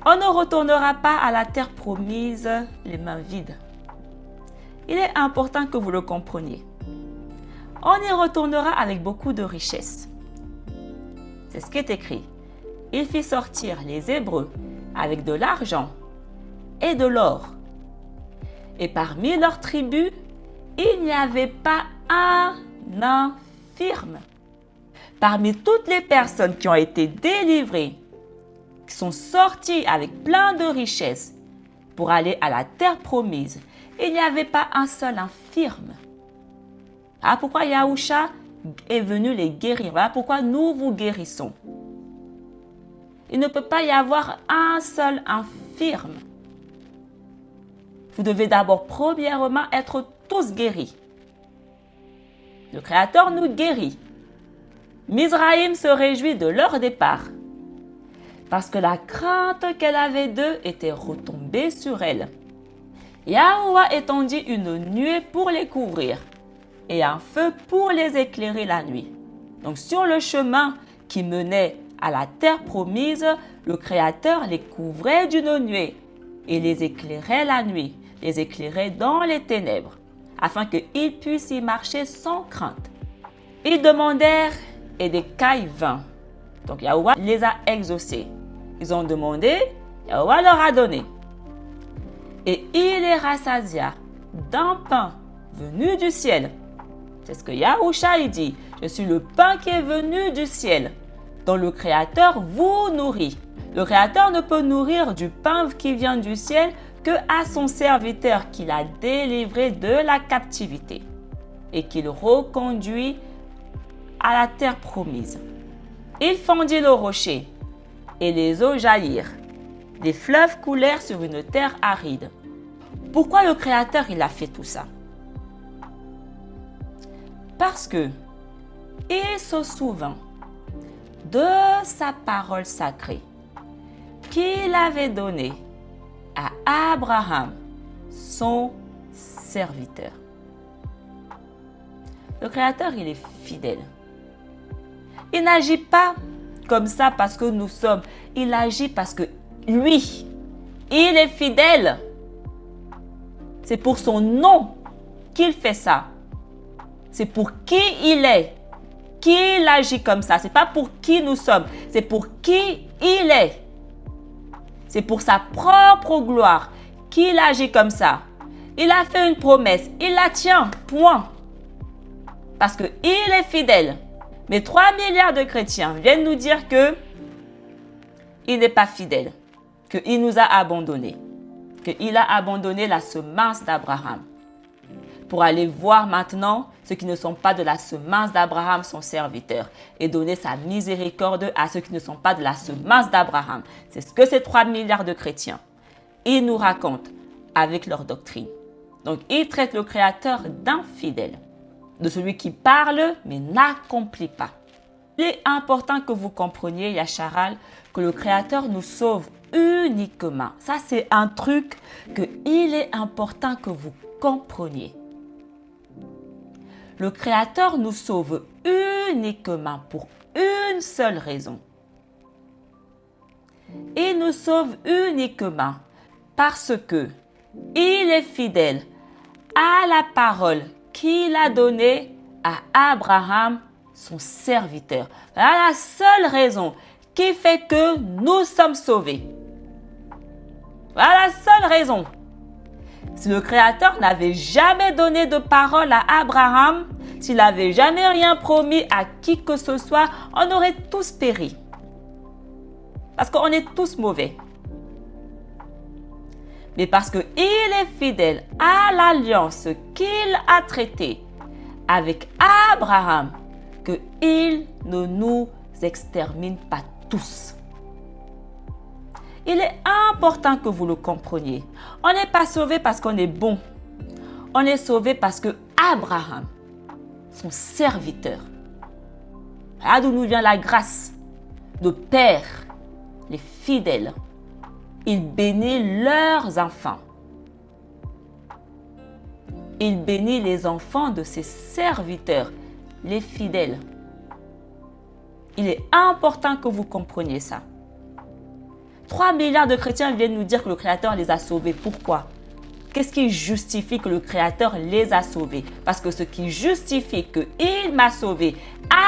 On ne retournera pas à la terre promise les mains vides. Il est important que vous le compreniez. On y retournera avec beaucoup de richesses. C'est ce qui est écrit. Il fit sortir les Hébreux avec de l'argent et de l'or. Et parmi leurs tribus, il n'y avait pas un infirme. Parmi toutes les personnes qui ont été délivrées, qui sont sorties avec plein de richesses pour aller à la terre promise, il n'y avait pas un seul infirme. Ah, pourquoi Yahusha est venu les guérir? Voilà pourquoi nous vous guérissons. Il ne peut pas y avoir un seul infirme. Vous devez d'abord, premièrement, être tous guéris. Le Créateur nous guérit. Mizraïm se réjouit de leur départ, parce que la crainte qu'elle avait d'eux était retombée sur elle. Yahuwah étendit une nuée pour les couvrir et un feu pour les éclairer la nuit. Donc sur le chemin qui menait à la terre promise, le Créateur les couvrait d'une nuée et les éclairait la nuit, les éclairait dans les ténèbres, afin qu'ils puissent y marcher sans crainte. Ils demandèrent et des cailles vinrent. Donc Yahuwah les a exaucés. Ils ont demandé, Yahuwah leur a donné. Et il les rassasia d'un pain venu du ciel. C'est ce que Yahusha dit. Je suis le pain qui est venu du ciel, dont le Créateur vous nourrit. Le Créateur ne peut nourrir du pain qui vient du ciel que à son serviteur qu'il a délivré de la captivité et qu'il reconduit à la terre promise. Il fendit le rocher et les eaux jaillirent. Des fleuves coulèrent sur une terre aride. Pourquoi le Créateur il a fait tout ça? Parce que il se souvint de sa parole sacrée qu'il avait donnée à Abraham, son serviteur. Le Créateur, il est fidèle. Il n'agit pas comme ça parce que nous sommes. Il agit parce que lui, il est fidèle. C'est pour son nom qu'il fait ça. C'est pour qui il est qu'il agit comme ça. Ce n'est pas pour qui nous sommes. C'est pour qui il est. C'est pour sa propre gloire qu'il agit comme ça. Il a fait une promesse. Il la tient. Point. Parce qu'il est fidèle. Mais 3 milliards de chrétiens viennent nous dire que il n'est pas fidèle. Qu'il nous a abandonnés. Qu'il a abandonné la semence d'Abraham. Pour aller voir maintenant ceux qui ne sont pas de la semence d'Abraham, son serviteur, et donner sa miséricorde à ceux qui ne sont pas de la semence d'Abraham. C'est ce que ces 3 milliards de chrétiens, ils nous racontent avec leur doctrine. Donc, ils traitent le Créateur d'infidèle, de celui qui parle mais n'accomplit pas. Il est important que vous compreniez, Yacharal, que le Créateur nous sauve uniquement. Ça, c'est un truc qu'il est important que vous compreniez. Le Créateur nous sauve uniquement pour une seule raison. Il nous sauve uniquement parce que il est fidèle à la parole qu'il a donnée à Abraham, son serviteur. Voilà la seule raison qui fait que nous sommes sauvés. Voilà la seule raison. Si le Créateur n'avait jamais donné de parole à Abraham, s'il n'avait jamais rien promis à qui que ce soit, on aurait tous péri. Parce qu'on est tous mauvais. Mais parce qu'il est fidèle à l'alliance qu'il a traitée avec Abraham, qu'il ne nous extermine pas tous. Il est important que vous le compreniez. On n'est pas sauvé parce qu'on est bon. On est sauvé parce que Abraham, son serviteur, là d'où nous vient la grâce, de père, les fidèles, il bénit leurs enfants. Il bénit les enfants de ses serviteurs, les fidèles. Il est important que vous compreniez ça. 3 milliards de chrétiens viennent nous dire que le Créateur les a sauvés. Pourquoi? Qu'est-ce qui justifie que le Créateur les a sauvés? Parce que ce qui justifie qu'il m'a sauvé,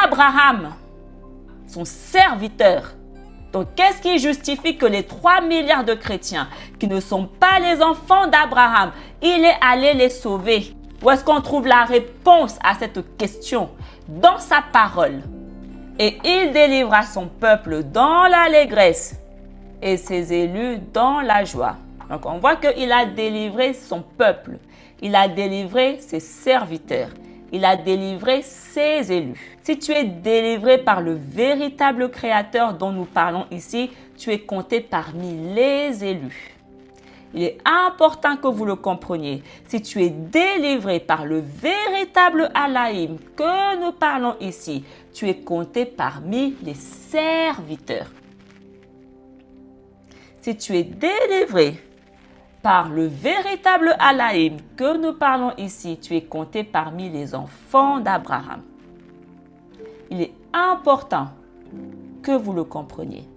Abraham, son serviteur. Donc, qu'est-ce qui justifie que les 3 milliards de chrétiens qui ne sont pas les enfants d'Abraham, il est allé les sauver? Où est-ce qu'on trouve la réponse à cette question? Dans sa parole. Et il délivra son peuple dans l'allégresse et ses élus dans la joie. Donc, on voit qu'il a délivré son peuple. Il a délivré ses serviteurs. Il a délivré ses élus. Si tu es délivré par le véritable Créateur dont nous parlons ici, tu es compté parmi les élus. Il est important que vous le compreniez. Si tu es délivré par le véritable Allahim que nous parlons ici, tu es compté parmi les serviteurs. Si tu es délivré par le véritable Allahim que nous parlons ici, tu es compté parmi les enfants d'Abraham. Il est important que vous le compreniez.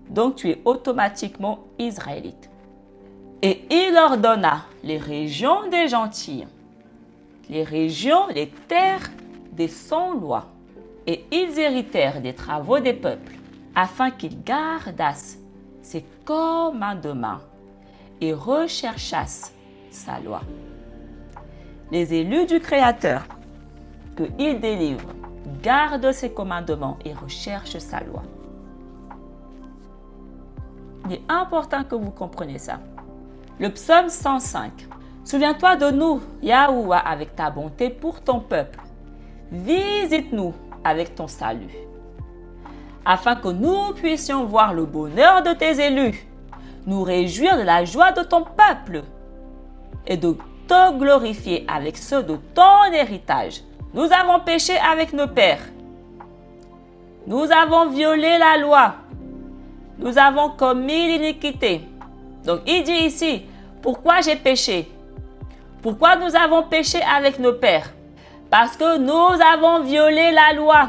Donc, tu es automatiquement israélite. Et il leur donna les régions des gentils, les régions, les terres des sans-lois. Et ils héritèrent des travaux des peuples, afin qu'ils gardassent ses commandements et recherchassent sa loi. Les élus du Créateur, qu'il délivre, gardent ses commandements et recherchent sa loi. Il est important que vous compreniez ça. Le psaume 105. Souviens-toi de nous, Yahuwah, avec ta bonté pour ton peuple. Visite-nous avec ton salut, afin que nous puissions voir le bonheur de tes élus, nous réjouir de la joie de ton peuple et de te glorifier avec ceux de ton héritage. Nous avons péché avec nos pères. Nous avons violé la loi. Nous avons commis l'iniquité. Donc, il dit ici, pourquoi j'ai péché? Pourquoi nous avons péché avec nos pères? Parce que nous avons violé la loi.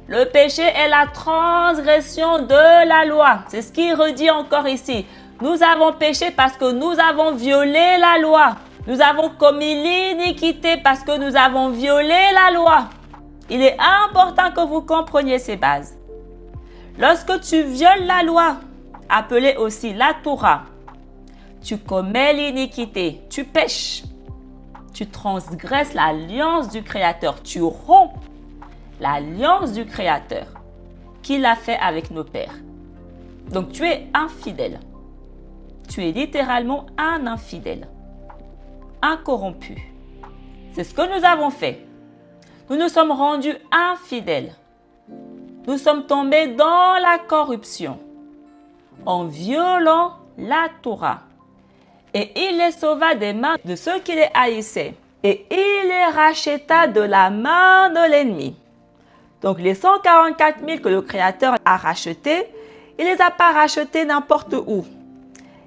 Le péché est la transgression de la loi. C'est ce qu'il redit encore ici. Nous avons péché parce que nous avons violé la loi. Nous avons commis l'iniquité parce que nous avons violé la loi. Il est important que vous compreniez ces bases. Lorsque tu violes la loi, appelée aussi la Torah, tu commets l'iniquité, tu pèches, tu transgresses l'alliance du Créateur, tu romps l'alliance du Créateur qu'il a fait avec nos pères. Donc tu es infidèle. Tu es littéralement un infidèle, incorrompu. C'est ce que nous avons fait. Nous nous sommes rendus infidèles. Nous sommes tombés dans la corruption en violant la Torah. Et il les sauva des mains de ceux qui les haïssaient. Et il les racheta de la main de l'ennemi. Donc les 144 000 que le Créateur a rachetés, il ne les a pas rachetés n'importe où.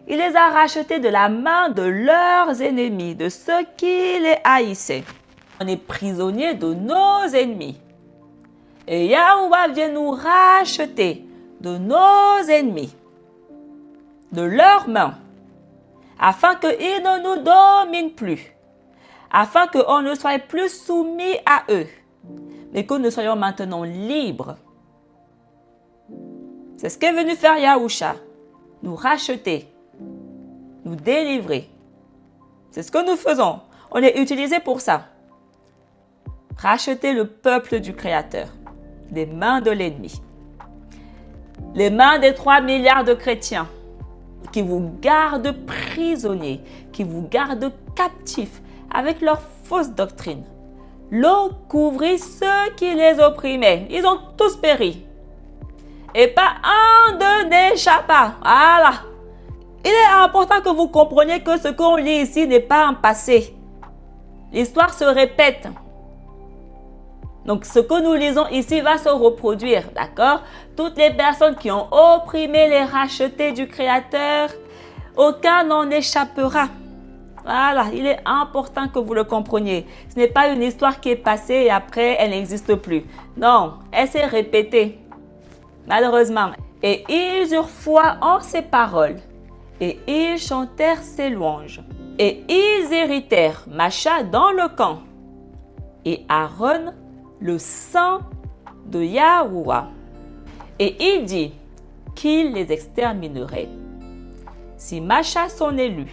Il les a rachetés de la main de leurs ennemis, de ceux qui les haïssaient. On est prisonniers de nos ennemis. Et Yahuwah vient nous racheter de nos ennemis, de leurs mains, afin qu'ils ne nous dominent plus, afin qu'on ne soit plus soumis à eux, mais que nous soyons maintenant libres. C'est ce qu'est venu faire Yahusha, nous racheter, nous délivrer. C'est ce que nous faisons. On est utilisé pour ça. Racheter le peuple du Créateur des mains de l'ennemi. Les mains des 3 milliards de chrétiens qui vous gardent prisonniers, qui vous gardent captifs avec leurs fausses doctrines. L'eau couvrit ceux qui les opprimaient. Ils ont tous péri. Et pas un d'eux n'échappa. Voilà. Il est important que vous compreniez que ce qu'on lit ici n'est pas un passé. L'histoire se répète. Donc, ce que nous lisons ici va se reproduire, d'accord? Toutes les personnes qui ont opprimé les rachetés du Créateur, aucun n'en échappera. Voilà, il est important que vous le compreniez. Ce n'est pas une histoire qui est passée et après, elle n'existe plus. Non, elle s'est répétée, malheureusement. Et ils eurent foi en ses paroles et ils chantèrent ses louanges. Et ils héritèrent Macha dans le camp et Aaron le sang de Yahuwah. Et il dit qu'il les exterminerait. Si Macha, son élu,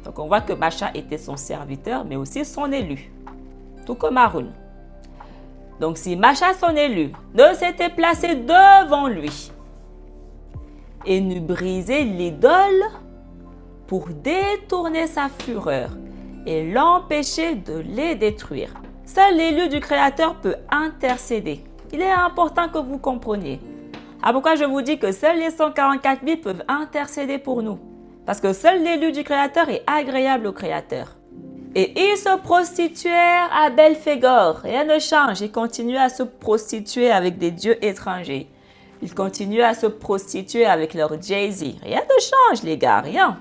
donc on voit que Macha était son serviteur, mais aussi son élu, tout comme Aaron. Donc si Macha, son élu, ne s'était placé devant lui et n'eût brisé l'idole pour détourner sa fureur et l'empêcher de les détruire, seul l'élu du Créateur peut intercéder. Il est important que vous compreniez. Ah, pourquoi je vous dis que seuls les 144 000 peuvent intercéder pour nous? Parce que seul l'élu du Créateur est agréable au Créateur. Et ils se prostituèrent à Belphégor. Rien ne change. Ils continuent à se prostituer avec des dieux étrangers. Ils continuent à se prostituer avec leur Jay-Z. Rien ne change, les gars, rien.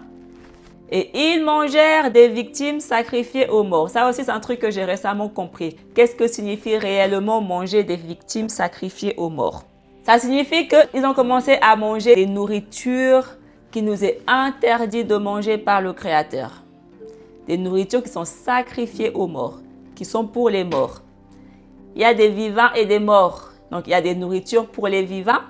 Et ils mangèrent des victimes sacrifiées aux morts. Ça aussi, c'est un truc que j'ai récemment compris. Qu'est-ce que signifie réellement manger des victimes sacrifiées aux morts? Ça signifie qu'ils ont commencé à manger des nourritures qui nous est interdit de manger par le Créateur. Des nourritures qui sont sacrifiées aux morts, qui sont pour les morts. Il y a des vivants et des morts. Donc, il y a des nourritures pour les vivants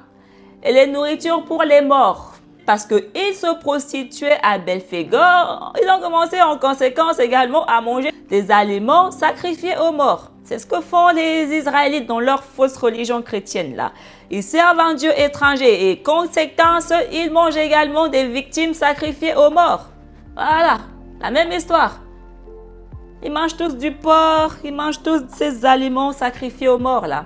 et les nourritures pour les morts. Parce qu'ils se prostituaient à Belphégor, ils ont commencé en conséquence également à manger des aliments sacrifiés aux morts. C'est ce que font les Israélites dans leur fausse religion chrétienne là. Ils servent un Dieu étranger et conséquence, ils mangent également des victimes sacrifiées aux morts. Voilà, la même histoire. Ils mangent tous du porc, ils mangent tous ces aliments sacrifiés aux morts là.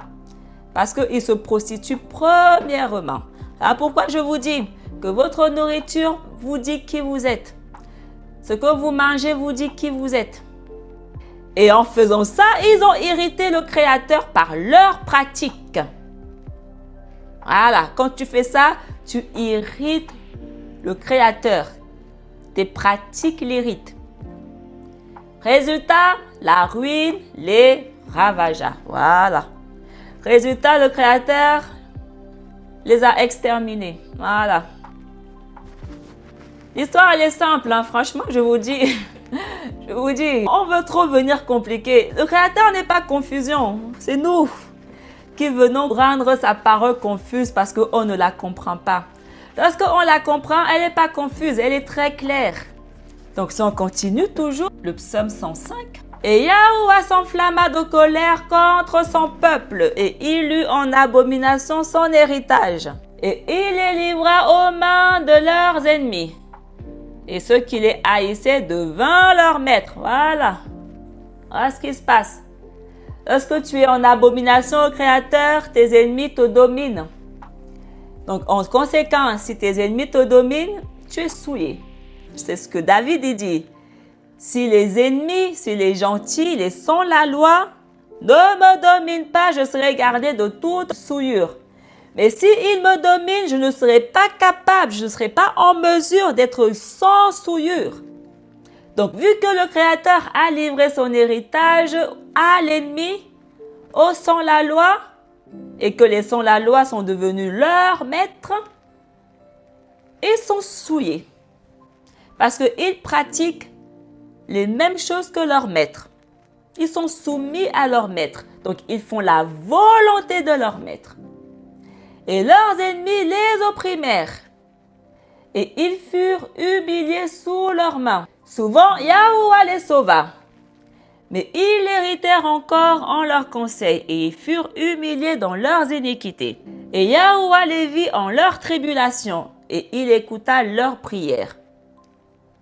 Parce qu'ils se prostituent premièrement. Alors pourquoi je vous dis que votre nourriture vous dit qui vous êtes. Ce que vous mangez vous dit qui vous êtes. Et en faisant ça, ils ont irrité le Créateur par leurs pratiques. Voilà, quand tu fais ça, tu irrites le Créateur. Tes pratiques l'irritent. Résultat, la ruine les ravagea. Voilà. Résultat, le Créateur les a exterminés. Voilà. L'histoire, elle est simple, hein. Franchement, je vous dis, on veut trop venir compliquer. Le Créateur n'est pas confusion. C'est nous qui venons rendre sa parole confuse parce qu'on ne la comprend pas. Lorsqu'on la comprend, elle n'est pas confuse, elle est très claire. Donc, si on continue toujours, le psaume 105. Et Yahuwah s'enflamma de colère contre son peuple, et il eut en abomination son héritage. Et il les livra aux mains de leurs ennemis. Et ceux qui les haïssaient devinrent leurs maîtres. Voilà. Voilà ce qui se passe. Lorsque tu es en abomination au Créateur, tes ennemis te dominent. Donc, en conséquence, si tes ennemis te dominent, tu es souillé. C'est ce que David dit. Si les ennemis, si les gentils, les sans la loi, ne me dominent pas, je serai gardé de toute souillure. Mais s'ils me dominent, je ne serai pas capable, je ne serai pas en mesure d'être sans souillure. Donc, vu que le Créateur a livré son héritage à l'ennemi, aux sans la loi, et que les sans la loi sont devenus leurs maîtres, ils sont souillés. Parce qu'ils pratiquent les mêmes choses que leurs maîtres. Ils sont soumis à leurs maîtres. Donc, ils font la volonté de leur maître. Et leurs ennemis les opprimèrent. Et ils furent humiliés sous leurs mains. Souvent, Yahuwah les sauva. Mais ils l'héritèrent encore en leurs conseils et ils furent humiliés dans leurs iniquités. Et Yahuwah les vit en leur tribulation et il écouta leurs prières.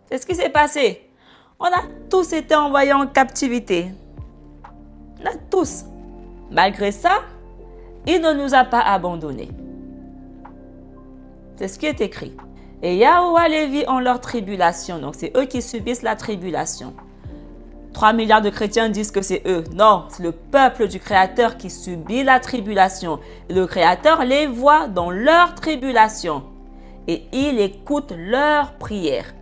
C'est ce qui s'est passé. On a tous été envoyés en captivité. On a tous. Malgré ça, il ne nous a pas abandonnés. C'est ce qui est écrit. Et Yahuwah les vit en leur tribulation. Donc, c'est eux qui subissent la tribulation. 3 milliards de chrétiens disent que c'est eux. Non, c'est le peuple du Créateur qui subit la tribulation. Et le Créateur les voit dans leur tribulation. Et il écoute leurs prières.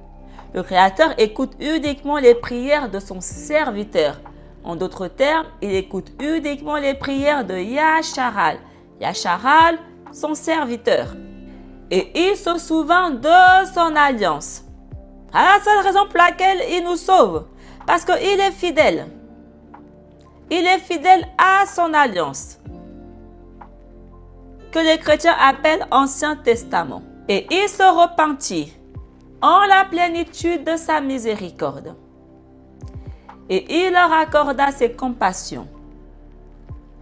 Le Créateur écoute uniquement les prières de son serviteur. En d'autres termes, il écoute uniquement les prières de Yasharal. Yasharal, son serviteur. Et il se souvint de son alliance. C'est la seule raison pour laquelle il nous sauve. Parce qu'il est fidèle. Il est fidèle à son alliance. Que les chrétiens appellent Ancien Testament. Et il se repentit en la plénitude de sa miséricorde. Et il leur accorda ses compassions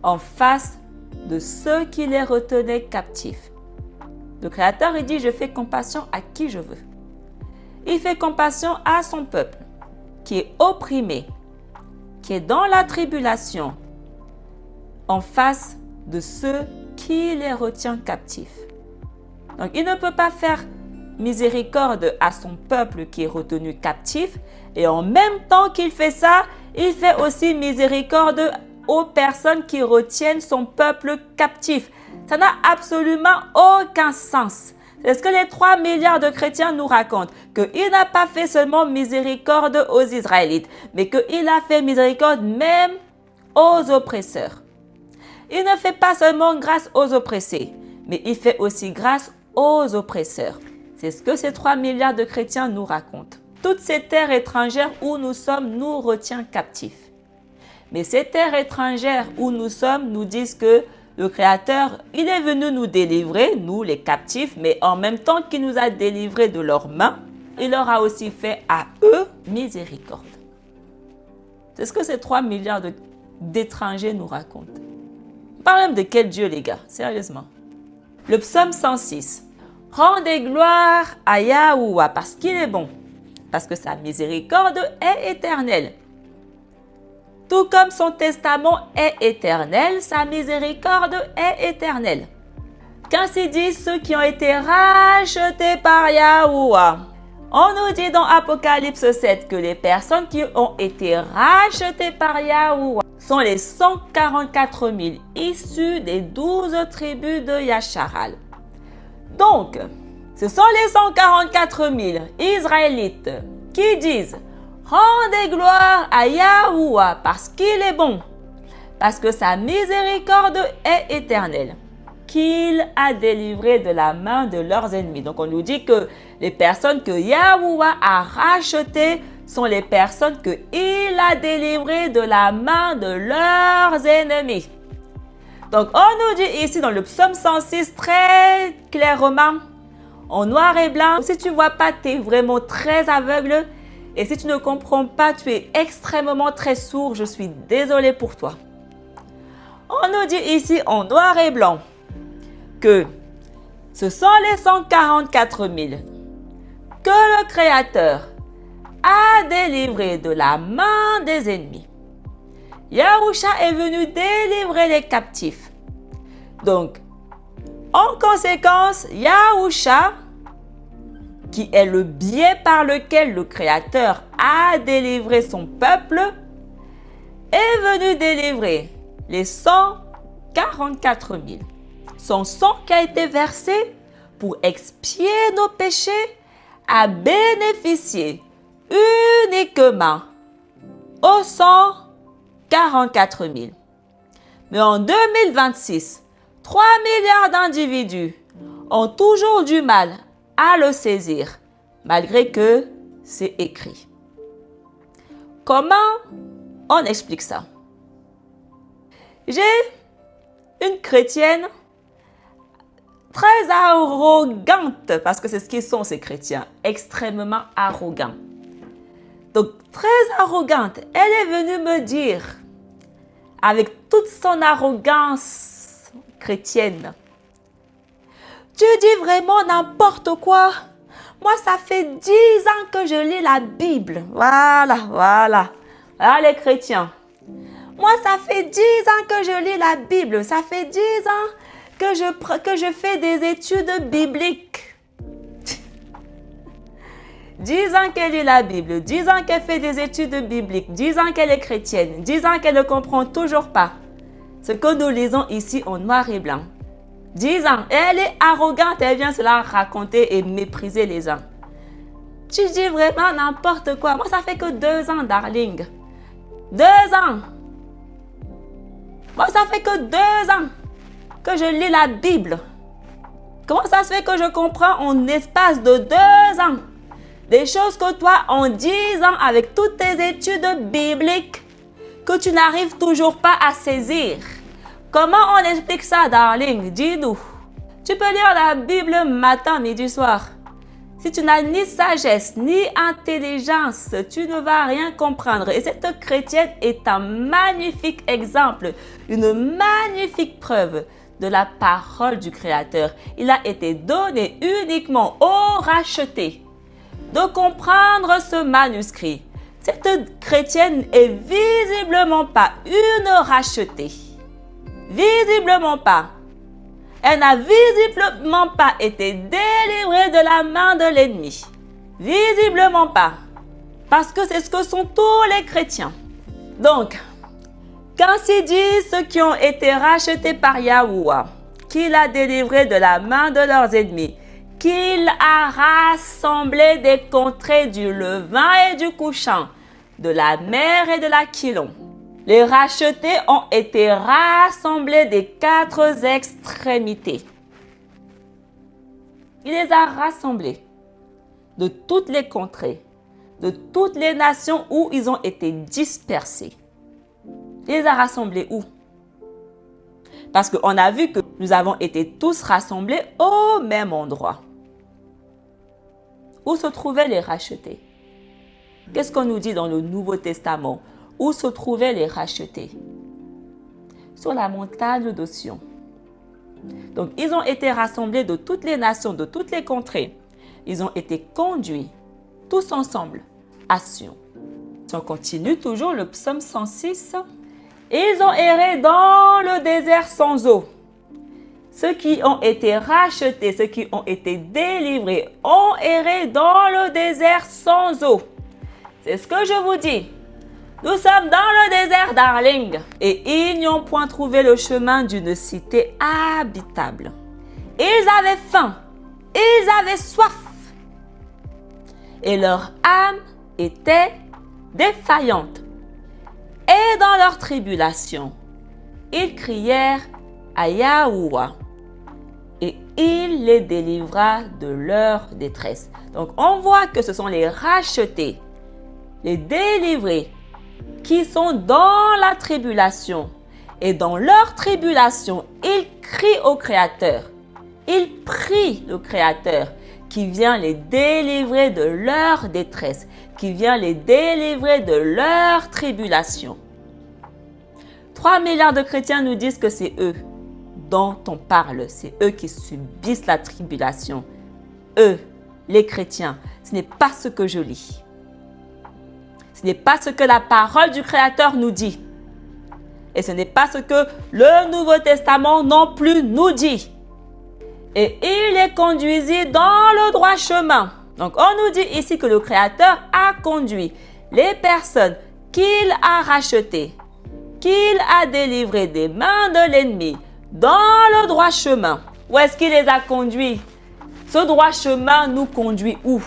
en face de ceux qui les retenaient captifs. Le Créateur, il dit, je fais compassion à qui je veux. Il fait compassion à son peuple qui est opprimé, qui est dans la tribulation, en face de ceux qui les retient captifs. Donc, il ne peut pas faire miséricorde à son peuple qui est retenu captif et en même temps qu'il fait ça, il fait aussi miséricorde aux personnes qui retiennent son peuple captif. Ça n'a absolument aucun sens. C'est ce que les 3 milliards de chrétiens nous racontent, qu'il n'a pas fait seulement miséricorde aux Israélites, mais qu'il a fait miséricorde même aux oppresseurs. Il ne fait pas seulement grâce aux oppressés, mais il fait aussi grâce aux oppresseurs. C'est ce que ces 3 milliards de chrétiens nous racontent. Toutes ces terres étrangères où nous sommes nous retient captifs. Mais ces terres étrangères où nous sommes nous disent que le Créateur, il est venu nous délivrer, nous les captifs, mais en même temps qu'il nous a délivrés de leurs mains, il leur a aussi fait à eux miséricorde. C'est ce que ces 3 milliards d'étrangers nous racontent. On parle même de quel Dieu, les gars, sérieusement. Le psaume 106. Rendez gloire à Yahuwah parce qu'il est bon, parce que sa miséricorde est éternelle. Tout comme son testament est éternel, sa miséricorde est éternelle. Qu'ainsi disent ceux qui ont été rachetés par Yahuwah. On nous dit dans Apocalypse 7 que les personnes qui ont été rachetées par Yahuwah sont les 144 000 issus des 12 tribus de Yasharal. Donc, ce sont les 144 000 Israélites qui disent « Rendez gloire à Yahuwah parce qu'il est bon, parce que sa miséricorde est éternelle, qu'il a délivré de la main de leurs ennemis. » Donc, on nous dit que les personnes que Yahuwah a rachetées sont les personnes qu'il a délivrées de la main de leurs ennemis. Donc, on nous dit ici dans le psaume 106 très clairement, en noir et blanc, si tu ne vois pas, tu es vraiment très aveugle. Et si tu ne comprends pas, tu es extrêmement très sourd. Je suis désolée pour toi. On nous dit ici en noir et blanc que ce sont les 144 000 que le Créateur a délivrés de la main des ennemis. Yahusha est venu délivrer les captifs. Donc, en conséquence, Yahusha, qui est le biais par lequel le Créateur a délivré son peuple, est venu délivrer les 144 000. Son sang qui a été versé pour expier nos péchés a bénéficié uniquement aux 144 000. Mais en 2026, 3 milliards d'individus ont toujours du mal à le saisir, malgré que c'est écrit. Comment on explique ça? J'ai une chrétienne très arrogante, parce que c'est ce qu'ils sont ces chrétiens, extrêmement arrogants. Donc, très arrogante, elle est venue me dire, avec toute son arrogance chrétienne, tu dis vraiment n'importe quoi. Moi, ça fait 10 ans que je lis la Bible. Voilà les chrétiens. Moi, ça fait 10 ans que je lis la Bible. Ça fait 10 ans que je fais des études bibliques. 10 ans qu'elle lit la Bible, 10 ans qu'elle fait des études bibliques, 10 ans qu'elle est chrétienne, 10 ans qu'elle ne comprend toujours pas ce que nous lisons ici en noir et blanc. 10 ans, elle est arrogante, elle vient cela raconter et mépriser les gens. Tu dis vraiment n'importe quoi. Moi, ça fait que 2 ans, darling. 2 ans. Moi, ça fait que 2 ans que je lis la Bible. Comment ça se fait que je comprends en espace de 2 ans des choses que toi, en 10 ans, avec toutes tes études bibliques, que tu n'arrives toujours pas à saisir? Comment on explique ça, darling? Dis-nous. Tu peux lire la Bible matin, midi, soir. Si tu n'as ni sagesse, ni intelligence, tu ne vas rien comprendre. Et cette chrétienne est un magnifique exemple, une magnifique preuve de la parole du Créateur. Il a été donné uniquement aux rachetés de comprendre ce manuscrit. Cette chrétienne est visiblement pas une rachetée. Visiblement pas. Elle n'a visiblement pas été délivrée de la main de l'ennemi. Visiblement pas. Parce que c'est ce que sont tous les chrétiens. Donc, quand il dit ceux qui ont été rachetés par Yahuwah, qu'il a délivré de la main de leurs ennemis, qu'il a rassemblé des contrées du levant et du couchant, de la mer et de l'Aquilon. Les rachetés ont été rassemblés des 4 extrémités. Il les a rassemblés de toutes les contrées, de toutes les nations où ils ont été dispersés. Il les a rassemblés où? Parce qu'on a vu que nous avons été tous rassemblés au même endroit. Où se trouvaient les rachetés? Qu'est-ce qu'on nous dit dans le Nouveau Testament? Où se trouvaient les rachetés? Sur la montagne de Sion. Donc, ils ont été rassemblés de toutes les nations, de toutes les contrées. Ils ont été conduits tous ensemble à Sion. Si on continue toujours le psaume 106, ils ont erré dans le désert sans eau. Ceux qui ont été rachetés, ceux qui ont été délivrés, ont erré dans le désert sans eau. C'est ce que je vous dis. Nous sommes dans le désert, darling. Et ils n'y ont point trouvé le chemin d'une cité habitable. Ils avaient faim, ils avaient soif. Et leur âme était défaillante. Et dans leur tribulation, ils crièrent à Yahuwah. Et il les délivra de leur détresse. Donc on voit que ce sont les rachetés, les délivrés, qui sont dans la tribulation. Et dans leur tribulation, ils crient au Créateur. Ils prient le Créateur qui vient les délivrer de leur détresse, qui vient les délivrer de leur tribulation. 3 milliards de chrétiens nous disent que c'est eux dont on parle. C'est eux qui subissent la tribulation. Eux, les chrétiens, ce n'est pas ce que je lis. Ce n'est pas ce que la parole du Créateur nous dit. Et ce n'est pas ce que le Nouveau Testament non plus nous dit. Et il les conduisit dans le droit chemin. Donc on nous dit ici que le Créateur a conduit les personnes qu'il a rachetées, qu'il a délivrées des mains de l'ennemi dans le droit chemin. Où est-ce qu'il les a conduits? Ce droit chemin nous conduit où?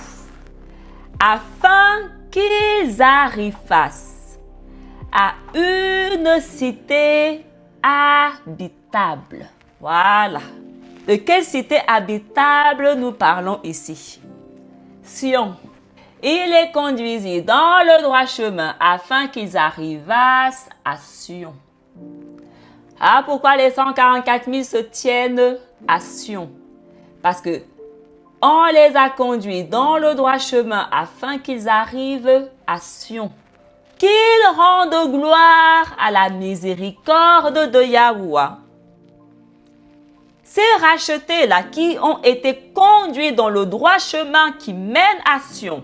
Afin qu'ils arrivent face à une cité habitable. Voilà. De quelle cité habitable nous parlons ici? Sion. Il les conduisit dans le droit chemin afin qu'ils arrivassent à Sion. Ah, pourquoi les 144 000 se tiennent à Sion? Parce que on les a conduits dans le droit chemin afin qu'ils arrivent à Sion. Qu'ils rendent gloire à la miséricorde de Yahuwah. Ces rachetés-là qui ont été conduits dans le droit chemin qui mène à Sion,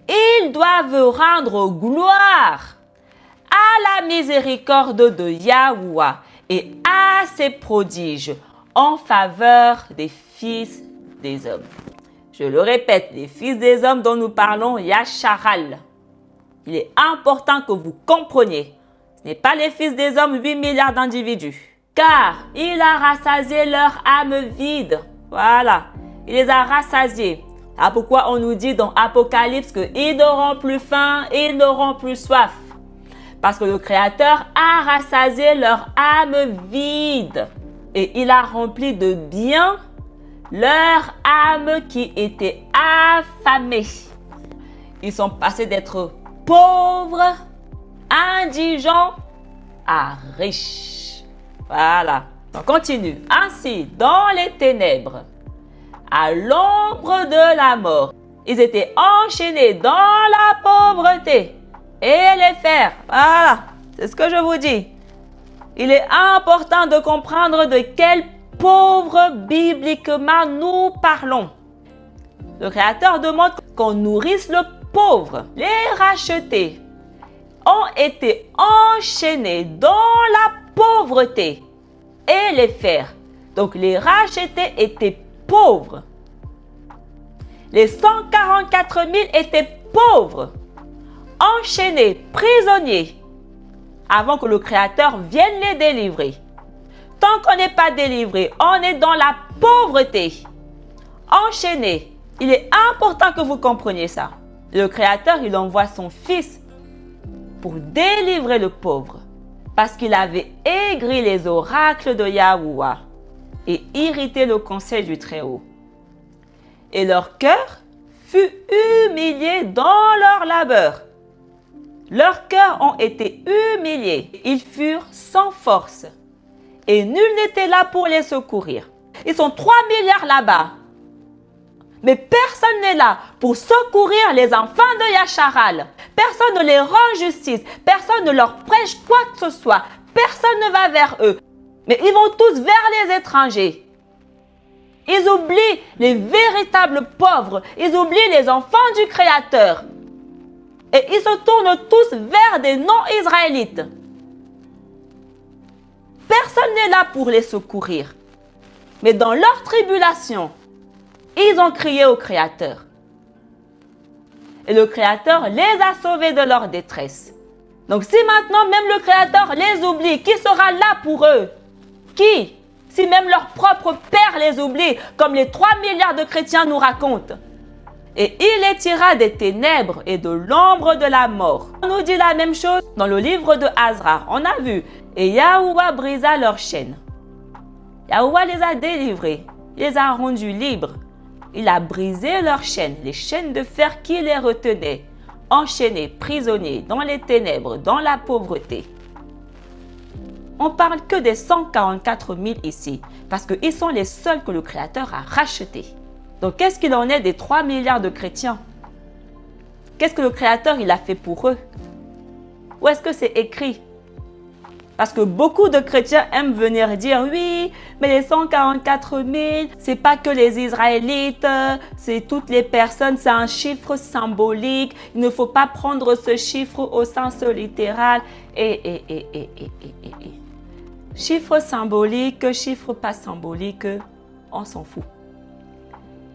ils doivent rendre gloire à la miséricorde de Yahuwah et à ses prodiges en faveur des fils des hommes. Je le répète, les fils des hommes dont nous parlons, Yasharal. Il est important que vous compreniez. Ce n'est pas les fils des hommes, 8 milliards d'individus. Car il a rassasié leur âme vide. Voilà, il les a rassasiés. Ah, pourquoi on nous dit dans Apocalypse qu'ils n'auront plus faim, ils n'auront plus soif? Parce que le Créateur a rassasié leur âme vide. Et il a rempli de bien leur âme qui était affamée. Ils sont passés d'être pauvres, indigents, à riches. Voilà. On continue. Ainsi, dans les ténèbres, à l'ombre de la mort, ils étaient enchaînés dans la pauvreté et les fers. Voilà. C'est ce que je vous dis. Il est important de comprendre de quel pauvre bibliquement nous parlons. Le Créateur demande qu'on nourrisse le pauvre. Les rachetés ont été enchaînés dans la pauvreté et les fers. Donc les rachetés étaient pauvres. Les 144 000 étaient pauvres, enchaînés, prisonniers, avant que le Créateur vienne les délivrer. Tant qu'on n'est pas délivré, on est dans la pauvreté, enchaîné. Il est important que vous compreniez ça. Le Créateur, il envoie son Fils pour délivrer le pauvre, parce qu'il avait aigri les oracles de Yahuwah et irrité le conseil du Très-Haut. Et leur cœur fut humilié dans leur labeur. Leurs cœurs ont été humiliés. Ils furent sans force. Et nul n'était là pour les secourir. Ils sont 3 milliards là-bas. Mais personne n'est là pour secourir les enfants de Yasharal. Personne ne les rend justice. Personne ne leur prêche quoi que ce soit. Personne ne va vers eux. Mais ils vont tous vers les étrangers. Ils oublient les véritables pauvres. Ils oublient les enfants du Créateur. Et ils se tournent tous vers des non-israélites. Personne n'est là pour les secourir. Mais dans leur tribulation, ils ont crié au Créateur. Et le Créateur les a sauvés de leur détresse. Donc si maintenant même le Créateur les oublie, qui sera là pour eux? Qui? Si même leur propre Père les oublie, comme les 3 milliards de chrétiens nous racontent. Et il les tira des ténèbres et de l'ombre de la mort. On nous dit la même chose dans le livre de Azra. On a vu. Et Yahuwah brisa leurs chaînes. Yahuwah les a délivrés. Il les a rendus libres. Il a brisé leurs chaînes, les chaînes de fer qui les retenaient, enchaînés, prisonniers, dans les ténèbres, dans la pauvreté. On parle que des 144 000 ici, parce qu'ils sont les seuls que le Créateur a rachetés. Donc, qu'est-ce qu'il en est des 3 milliards de chrétiens? Qu'est-ce que le Créateur il a fait pour eux? Où est-ce que c'est écrit? Parce que beaucoup de chrétiens aiment venir dire « Oui, mais les 144 000, c'est pas que les Israélites, c'est toutes les personnes, c'est un chiffre symbolique. Il ne faut pas prendre ce chiffre au sens littéral. » Chiffre symbolique, chiffre pas symbolique, on s'en fout.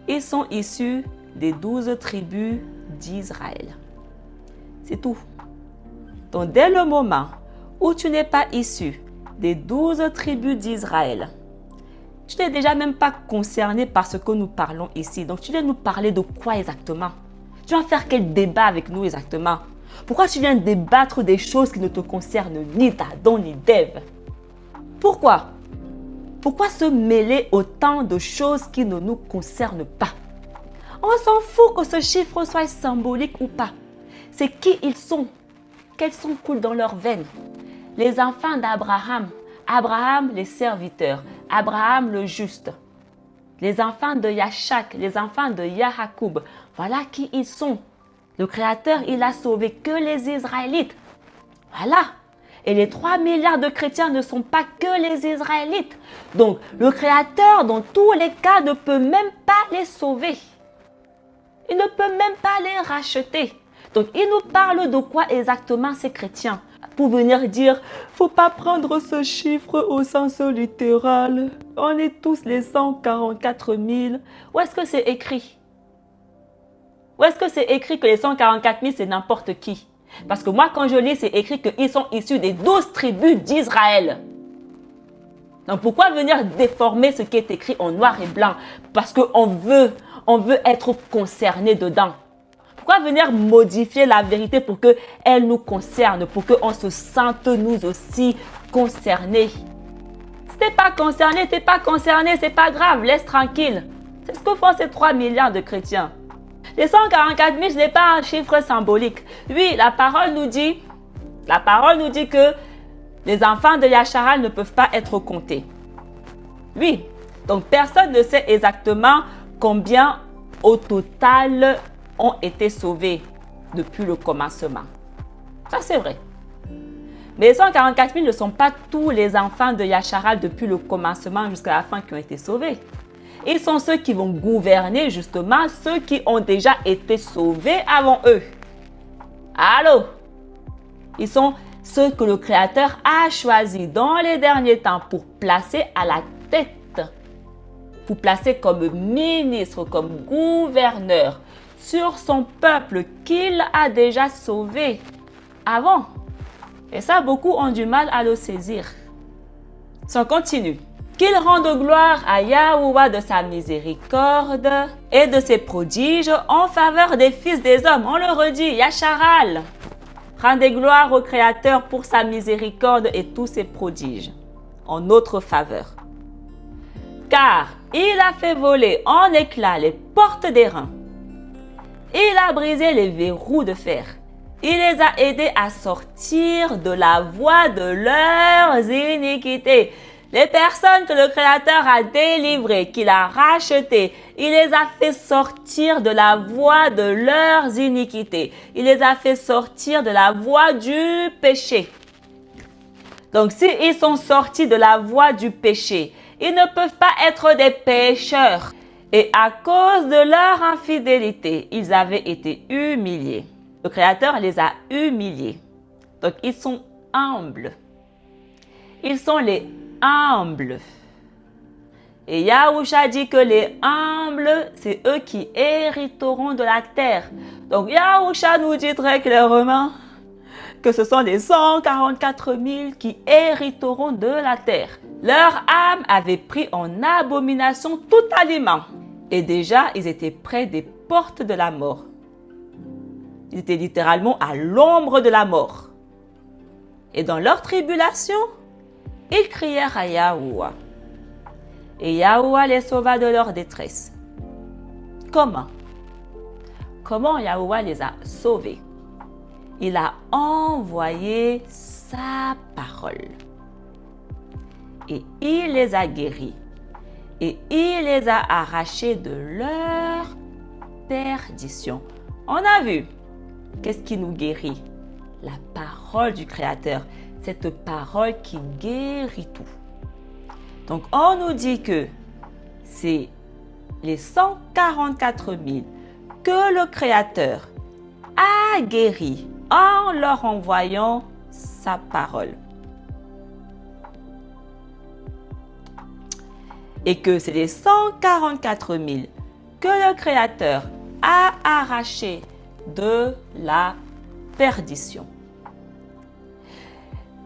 Ils sont issus des 12 tribus d'Israël. C'est tout. Donc, dès le moment où tu n'es pas issu des 12 tribus d'Israël, tu n'es déjà même pas concerné par ce que nous parlons ici. Donc, tu viens nous parler de quoi exactement? Tu vas faire quel débat avec nous exactement? Pourquoi tu viens débattre des choses qui ne te concernent ni d'Adam ni d'Ève? Pourquoi? Pourquoi se mêler autant de choses qui ne nous concernent pas? On s'en fout que ce chiffre soit symbolique ou pas. C'est qui ils sont. Quels sont coulent dans leurs veines. Les enfants d'Abraham. Abraham, les serviteurs. Abraham, le juste. Les enfants de Yachak. Les enfants de Yahakoub. Voilà qui ils sont. Le Créateur, il a sauvé que les Israélites. Voilà. Et les 3 milliards de chrétiens ne sont pas que les Israélites. Donc, le Créateur, dans tous les cas, ne peut même pas les sauver. Il ne peut même pas les racheter. Donc, il nous parle de quoi exactement ces chrétiens? Pour venir dire, faut pas prendre ce chiffre au sens littéral. On est tous les 144 000. Où est-ce que c'est écrit? Où est-ce que c'est écrit que les 144 000, c'est n'importe qui? Parce que moi, quand je lis, c'est écrit qu'ils sont issus des 12 tribus d'Israël. Donc, pourquoi venir déformer ce qui est écrit en noir et blanc? Parce qu'on veut être concerné dedans. Pourquoi venir modifier la vérité pour qu'elle nous concerne, pour qu'on se sente nous aussi concernés? Si tu n'es pas concerné, tu n'es pas concerné, c'est pas grave, laisse tranquille. C'est ce que font ces 3 milliards de chrétiens. Les 144 000, ce n'est pas un chiffre symbolique. Oui, la parole nous dit que les enfants de Yacharal ne peuvent pas être comptés. Oui, donc personne ne sait exactement combien au total ont été sauvés depuis le commencement. Ça, c'est vrai. Mais les 144 000 ne sont pas tous les enfants de Yacharal depuis le commencement jusqu'à la fin qui ont été sauvés. Ils sont ceux qui vont gouverner justement ceux qui ont déjà été sauvés avant eux. Allô? Ils sont ceux que le Créateur a choisis dans les derniers temps pour placer à la tête, pour placer comme ministre, comme gouverneur sur son peuple qu'il a déjà sauvé avant. Et ça, beaucoup ont du mal à le saisir. Si on continue. Qu'il rende gloire à Yahuwah de sa miséricorde et de ses prodiges en faveur des fils des hommes. On le redit, Yacharal. Rendez gloire au Créateur pour sa miséricorde et tous ses prodiges en notre faveur. Car il a fait voler en éclats les portes des reins. Il a brisé les verrous de fer. Il les a aidés à sortir de la voie de leurs iniquités. Les personnes que le Créateur a délivrées, qu'il a rachetées, il les a fait sortir de la voie de leurs iniquités. Il les a fait sortir de la voie du péché. Donc, s'ils sont sortis de la voie du péché, ils ne peuvent pas être des pécheurs. Et à cause de leur infidélité, ils avaient été humiliés. Le Créateur les a humiliés. Donc, ils sont humbles. Ils sont les humbles. Et Yahusha dit que les humbles, c'est eux qui hériteront de la terre. Donc Yahusha nous dit très clairement que ce sont les 144 000 qui hériteront de la terre. Leur âme avait pris en abomination tout aliment. Et déjà, ils étaient près des portes de la mort. Ils étaient littéralement à l'ombre de la mort. Et dans leur tribulation, ils crièrent à Yahuwah. Et Yahuwah les sauva de leur détresse. Comment? Comment Yahuwah les a sauvés? Il a envoyé sa parole. Et il les a guéris. Et il les a arrachés de leur perdition. On a vu. Qu'est-ce qui nous guérit? La parole du Créateur. Cette parole qui guérit tout. Donc, on nous dit que c'est les 144 000 que le Créateur a guéris en leur envoyant sa parole. Et que c'est les 144 000 que le Créateur a arrachés de la perdition.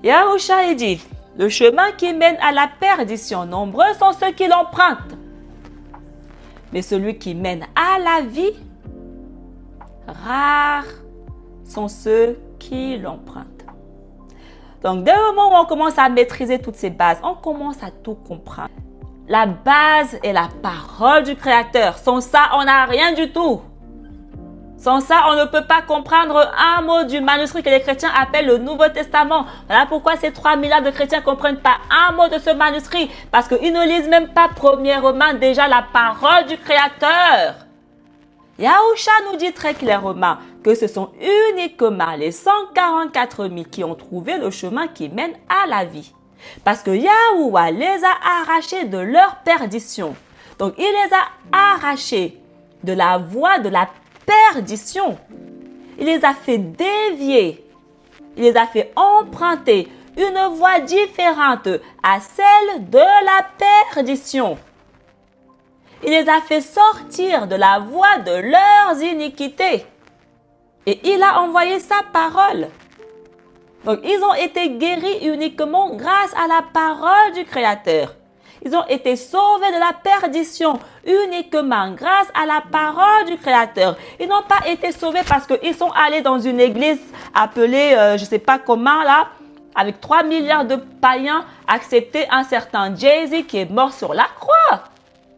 Yahusha dit, le chemin qui mène à la perdition, nombreux sont ceux qui l'empruntent. Mais celui qui mène à la vie, rares sont ceux qui l'empruntent. Donc, dès le moment où on commence à maîtriser toutes ces bases, on commence à tout comprendre. La base est la parole du Créateur. Sans ça, on n'a rien du tout. Sans ça, on ne peut pas comprendre un mot du manuscrit que les chrétiens appellent le Nouveau Testament. Voilà pourquoi ces 3 milliards de chrétiens ne comprennent pas un mot de ce manuscrit. Parce qu'ils ne lisent même pas premièrement déjà la parole du Créateur. Yahusha nous dit très clairement que ce sont uniquement les 144 000 qui ont trouvé le chemin qui mène à la vie. Parce que Yahuwah les a arrachés de leur perdition. Donc, il les a arrachés de la voie de la perdition. Il les a fait dévier. Il les a fait emprunter une voie différente à celle de la perdition. Il les a fait sortir de la voie de leurs iniquités. Et il a envoyé sa parole. Donc, ils ont été guéris uniquement grâce à la parole du Créateur. Ils ont été sauvés de la perdition uniquement grâce à la parole du Créateur. Ils n'ont pas été sauvés parce qu'ils sont allés dans une église appelée, je ne sais pas comment là, avec 3 milliards de païens, accepter un certain Jay-Z qui est mort sur la croix.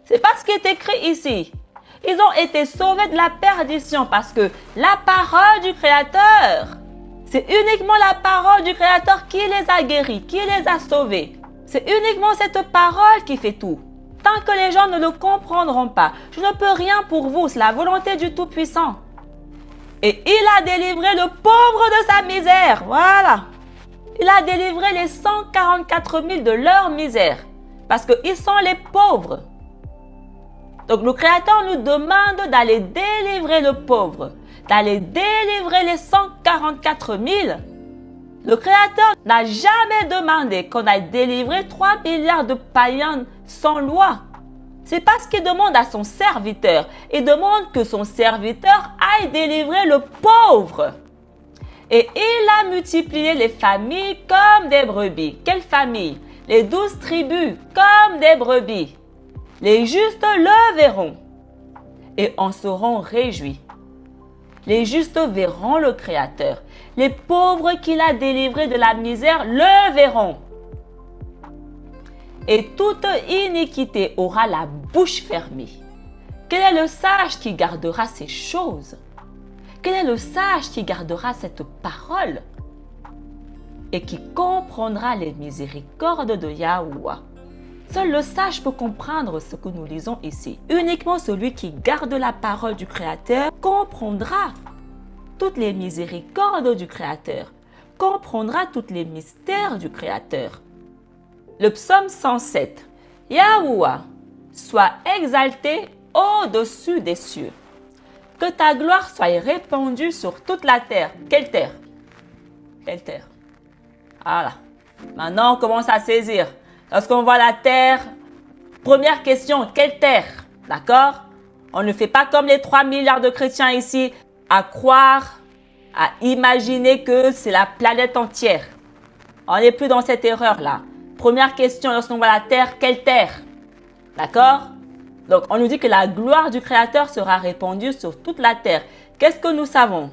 C'est pas ce qui est écrit ici. Ils ont été sauvés de la perdition parce que la parole du Créateur, c'est uniquement la parole du Créateur qui les a guéris, qui les a sauvés. C'est uniquement cette parole qui fait tout. Tant que les gens ne le comprendront pas, je ne peux rien pour vous, c'est la volonté du Tout-Puissant. Et il a délivré le pauvre de sa misère, voilà. Il a délivré les 144 000 de leur misère, parce qu'ils sont les pauvres. Donc le Créateur nous demande d'aller délivrer le pauvre, d'aller délivrer les 144 000. Le Créateur n'a jamais demandé qu'on aille délivrer 3 milliards de païens sans loi. C'est pas ce qu'il demande à son serviteur. Il demande que son serviteur aille délivrer le pauvre. Et il a multiplié les familles comme des brebis. Quelles familles? Les 12 tribus comme des brebis. Les justes le verront et en seront réjouis. Les justes verront le Créateur. Les pauvres qu'il a délivrés de la misère le verront. Et toute iniquité aura la bouche fermée. Quel est le sage qui gardera ces choses? Quel est le sage qui gardera cette parole et qui comprendra les miséricordes de Yahuwah? Seul le sage peut comprendre ce que nous lisons ici. Uniquement celui qui garde la parole du Créateur comprendra toutes les miséricordes du Créateur, comprendra tous les mystères du Créateur. Le psaume 107. Yahuwah, sois exalté au-dessus des cieux. Que ta gloire soit répandue sur toute la terre. Quelle terre? Quelle terre? Voilà. Maintenant, on commence à saisir. Lorsqu'on voit la terre, première question, quelle terre? D'accord? On ne fait pas comme les 3 milliards de chrétiens ici, à croire à imaginer que c'est la planète entière. On n'est plus dans cette erreur-là. Première question, lorsqu'on voit la terre, quelle terre? D'accord? Donc, on nous dit que la gloire du Créateur sera répandue sur toute la terre. Qu'est-ce que nous savons?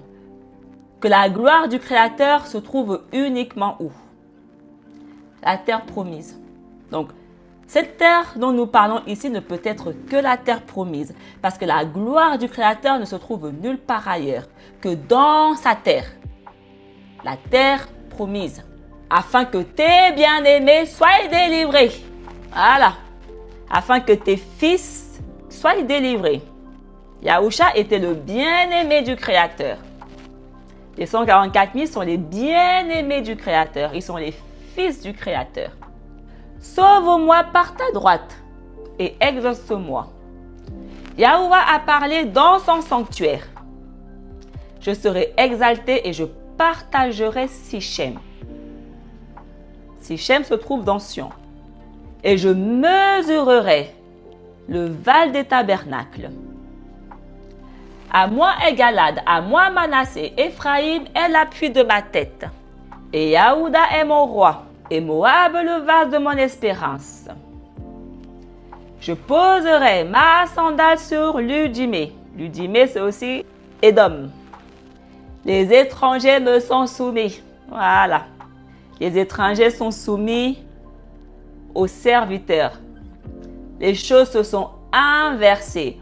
Que la gloire du Créateur se trouve uniquement où? La terre promise. Donc, cette terre dont nous parlons ici ne peut être que la terre promise, parce que la gloire du Créateur ne se trouve nulle part ailleurs que dans sa terre. La terre promise, afin que tes bien-aimés soient délivrés. Voilà. Afin que tes fils soient délivrés. Yahusha était le bien-aimé du Créateur. Les 144 000 sont les bien-aimés du Créateur. Ils sont les fils du Créateur. Sauve-moi par ta droite et exauce-moi. Yahuwah a parlé dans son sanctuaire. Je serai exalté et je partagerai Sichem. Sichem se trouve dans Sion. Et je mesurerai le val des tabernacles. À moi est Galad, à moi Manassé, Éphraïm est l'appui de ma tête. Et Yahuda est mon roi, et Moab le vase de mon espérance. Je poserai ma sandale sur l'Udimé. L'Udimé, c'est aussi Édom. Les étrangers me sont soumis. Voilà. Les étrangers sont soumis aux serviteurs. Les choses se sont inversées.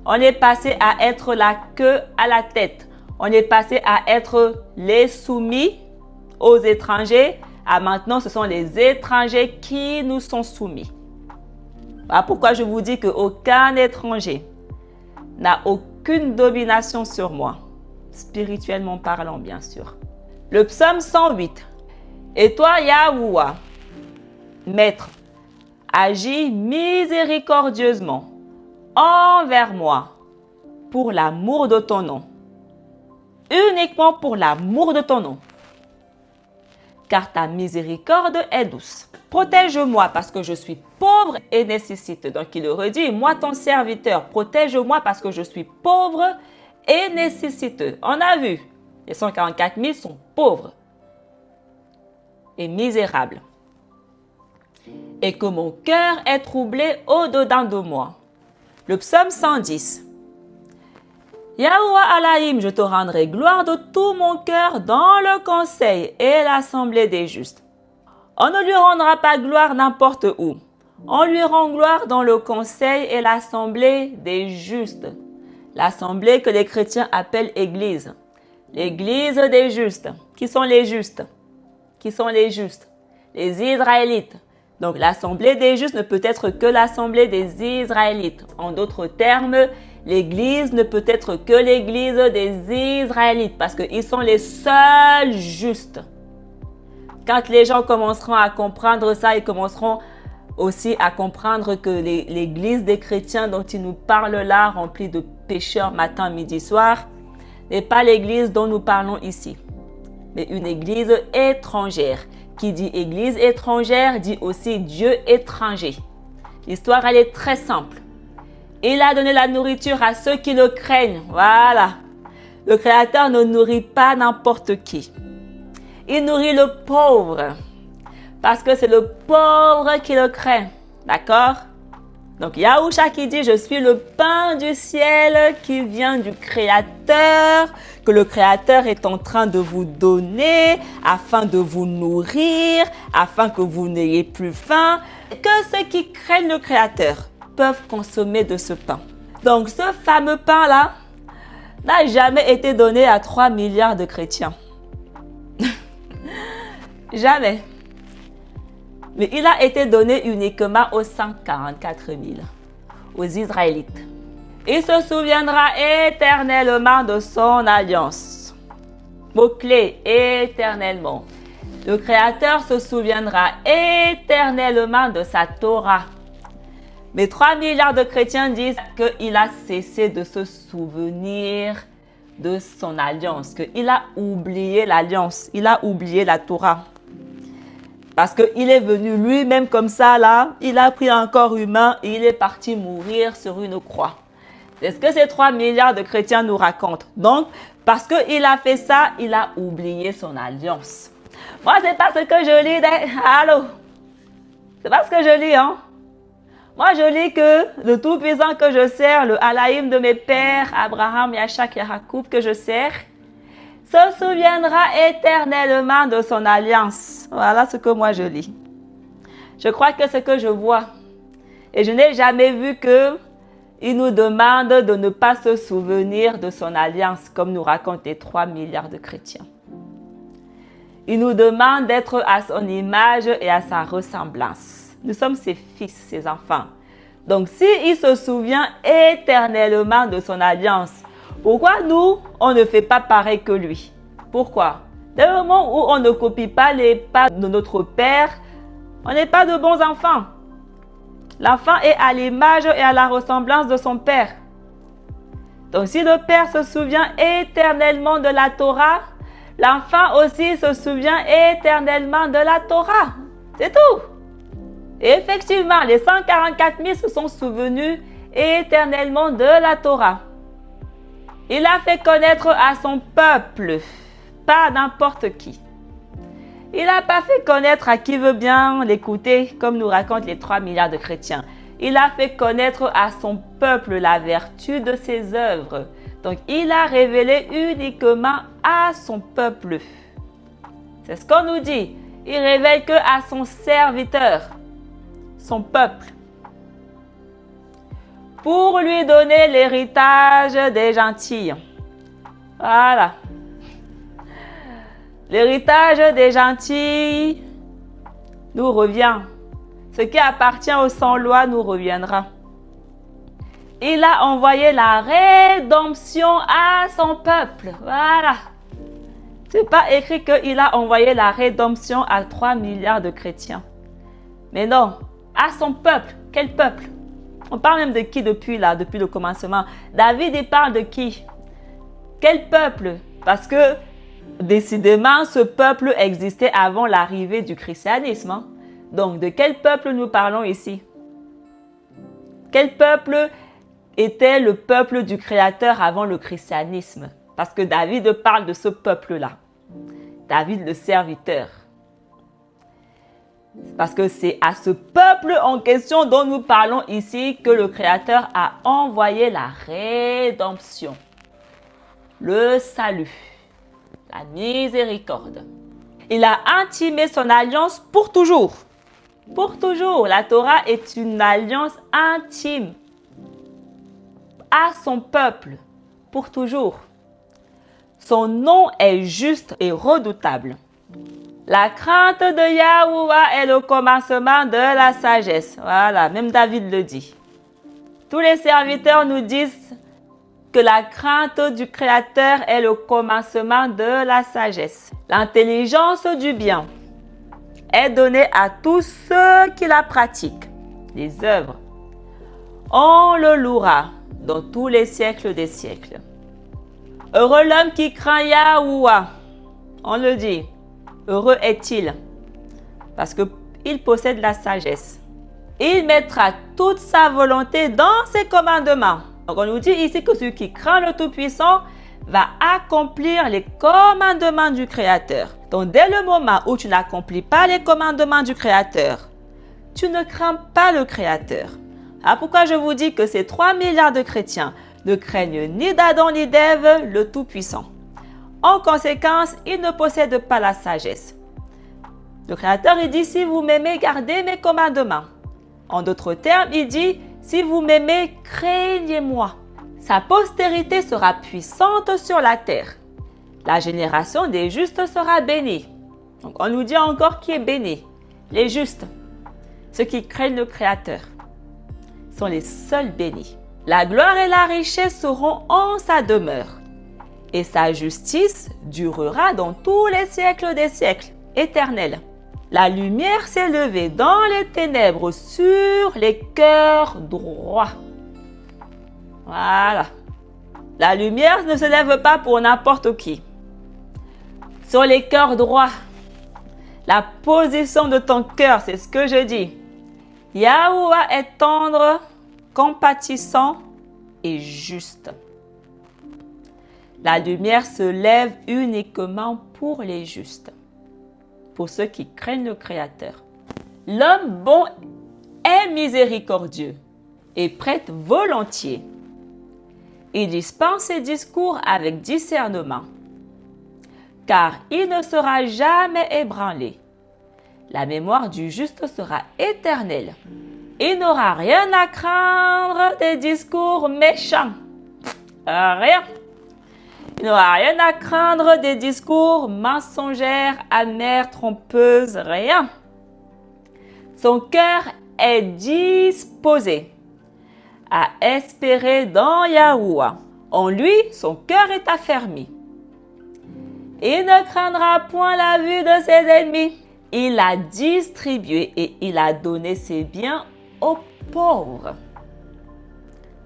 On est passé à être la queue à la tête. On est passé à être les soumis aux étrangers. À maintenant, ce sont les étrangers qui nous sont soumis. Voilà pourquoi je vous dis qu'aucun étranger n'a aucune domination sur moi. Spirituellement parlant, bien sûr. Le psaume 108. Et toi, Yahuwah, Maître, agis miséricordieusement envers moi pour l'amour de ton nom. Uniquement pour l'amour de ton nom. Car ta miséricorde est douce. Protège-moi parce que je suis pauvre et nécessiteux. Donc il le redit, moi ton serviteur, protège-moi parce que je suis pauvre et nécessiteux. On a vu, les 144 000 sont pauvres et misérables. Et que mon cœur est troublé au-dedans de moi. Le psaume 110. Yahuwah Alaïm, je te rendrai gloire de tout mon cœur dans le conseil et l'assemblée des justes. On ne lui rendra pas gloire n'importe où. On lui rend gloire dans le conseil et l'assemblée des justes. L'assemblée que les chrétiens appellent Église. L'Église des justes. Qui sont les justes? Qui sont les justes? Les Israélites. Donc l'assemblée des justes ne peut être que l'assemblée des Israélites. En d'autres termes, l'Église ne peut être que l'Église des Israélites parce qu'ils sont les seuls justes. Quand les gens commenceront à comprendre ça, ils commenceront aussi à comprendre que l'Église des chrétiens dont ils nous parlent là, remplie de pécheurs matin, midi, soir, n'est pas l'Église dont nous parlons ici, mais une Église étrangère. Qui dit Église étrangère dit aussi Dieu étranger. L'histoire, elle est très simple. Il a donné la nourriture à ceux qui le craignent. Voilà. Le Créateur ne nourrit pas n'importe qui. Il nourrit le pauvre. Parce que c'est le pauvre qui le craint. D'accord? Donc, Yahusha qui dit, je suis le pain du ciel qui vient du Créateur, que le Créateur est en train de vous donner afin de vous nourrir, afin que vous n'ayez plus faim, que ceux qui craignent le Créateur peuvent consommer de ce pain. Donc, ce fameux pain-là n'a jamais été donné à 3 milliards de chrétiens. Jamais. Mais il a été donné uniquement aux 144 000, aux Israélites. Il se souviendra éternellement de son alliance. Mot-clé, éternellement. Le Créateur se souviendra éternellement de sa Torah. Mais 3 milliards de chrétiens disent qu'il a cessé de se souvenir de son alliance, qu'il a oublié l'alliance, il a oublié la Torah. Parce qu'il est venu lui-même comme ça, là, il a pris un corps humain et il est parti mourir sur une croix. C'est ce que ces 3 milliards de chrétiens nous racontent. Donc, Parce qu'il a fait ça, il a oublié son alliance. Moi, c'est pas ce que je lis. Allô? C'est pas ce que je lis, hein? Moi, je lis que le Tout-Puissant que je sers, le Alaïm de mes pères, Abraham, Yachak et Jacob que je sers, se souviendra éternellement de son alliance. Voilà ce que moi je lis. Je crois que c'est ce que je vois. Et je n'ai jamais vu qu'il nous demande de ne pas se souvenir de son alliance, comme nous racontent les 3 milliards de chrétiens. Il nous demande d'être à son image et à sa ressemblance. Nous sommes ses fils, ses enfants. Donc, s'il se souvient éternellement de son alliance, pourquoi nous, on ne fait pas pareil que lui? Pourquoi? Dès le moment où on ne copie pas les pas de notre Père, on n'est pas de bons enfants. L'enfant est à l'image et à la ressemblance de son Père. Donc, si le Père se souvient éternellement de la Torah, l'enfant aussi se souvient éternellement de la Torah. C'est tout. Et effectivement, les 144 000 se sont souvenus éternellement de la Torah. Il a fait connaître à son peuple, pas n'importe qui. Il n'a pas fait connaître à qui veut bien l'écouter, comme nous racontent les 3 milliards de chrétiens. Il a fait connaître à son peuple la vertu de ses œuvres. Donc, il a révélé uniquement à son peuple. C'est ce qu'on nous dit. Il révèle que à son serviteur, son peuple, pour lui donner l'héritage des gentils. Voilà. L'héritage des gentils nous revient. Ce qui appartient au sans-loi nous reviendra. Il a envoyé la rédemption à son peuple. Voilà. C'est pas écrit qu'il a envoyé la rédemption à 3 milliards de chrétiens. Mais non, à son peuple. Quel peuple? On parle même de qui depuis le commencement? David, il parle de qui? Quel peuple? Parce que décidément, ce peuple existait avant l'arrivée du christianisme. Hein? Donc, de quel peuple nous parlons ici? Quel peuple était le peuple du Créateur avant le christianisme? Parce que David parle de ce peuple-là. David le serviteur. Parce que c'est à ce peuple en question dont nous parlons ici que le Créateur a envoyé la rédemption, le salut, la miséricorde. Il a intimé son alliance pour toujours. Pour toujours. La Torah est une alliance intime à son peuple, pour toujours. Son nom est juste et redoutable. La crainte de Yahuwah est le commencement de la sagesse. Voilà, même David le dit. Tous les serviteurs nous disent que la crainte du Créateur est le commencement de la sagesse. L'intelligence du bien est donnée à tous ceux qui la pratiquent. Les œuvres. On le louera dans tous les siècles des siècles. Heureux l'homme qui craint Yahuwah. On le dit. Heureux est-il parce qu'il possède la sagesse. Il mettra toute sa volonté dans ses commandements. Donc on nous dit ici que celui qui craint le Tout-Puissant va accomplir les commandements du Créateur. Donc dès le moment où tu n'accomplis pas les commandements du Créateur, tu ne crains pas le Créateur. Alors pourquoi je vous dis que ces 3 milliards de chrétiens ne craignent ni d'Adam ni d'Ève le Tout-Puissant. En conséquence, ils ne possèdent pas la sagesse. Le Créateur, il dit, si vous m'aimez, gardez mes commandements. En d'autres termes, il dit, si vous m'aimez, craignez-moi. Sa postérité sera puissante sur la terre. La génération des justes sera bénie. Donc, on nous dit encore qui est béni. Les justes, ceux qui craignent le Créateur, sont les seuls bénis. La gloire et la richesse seront en sa demeure. Et sa justice durera dans tous les siècles des siècles, éternelle. La lumière s'est levée dans les ténèbres sur les cœurs droits. Voilà. La lumière ne se lève pas pour n'importe qui. Sur les cœurs droits. La position de ton cœur, c'est ce que je dis. Yahuwah est tendre, compatissant et juste. La lumière se lève uniquement pour les justes, pour ceux qui craignent le Créateur. L'homme bon est miséricordieux et prête volontiers. Il dispense ses discours avec discernement, car il ne sera jamais ébranlé. La mémoire du juste sera éternelle. Il n'aura rien à craindre des discours méchants. Rien. Il n'aura rien à craindre des discours mensongers, amers, trompeuses, rien. Son cœur est disposé à espérer dans Yahuwah. En lui, son cœur est affermi. Il ne craindra point la vue de ses ennemis. Il a distribué et il a donné ses biens aux pauvres.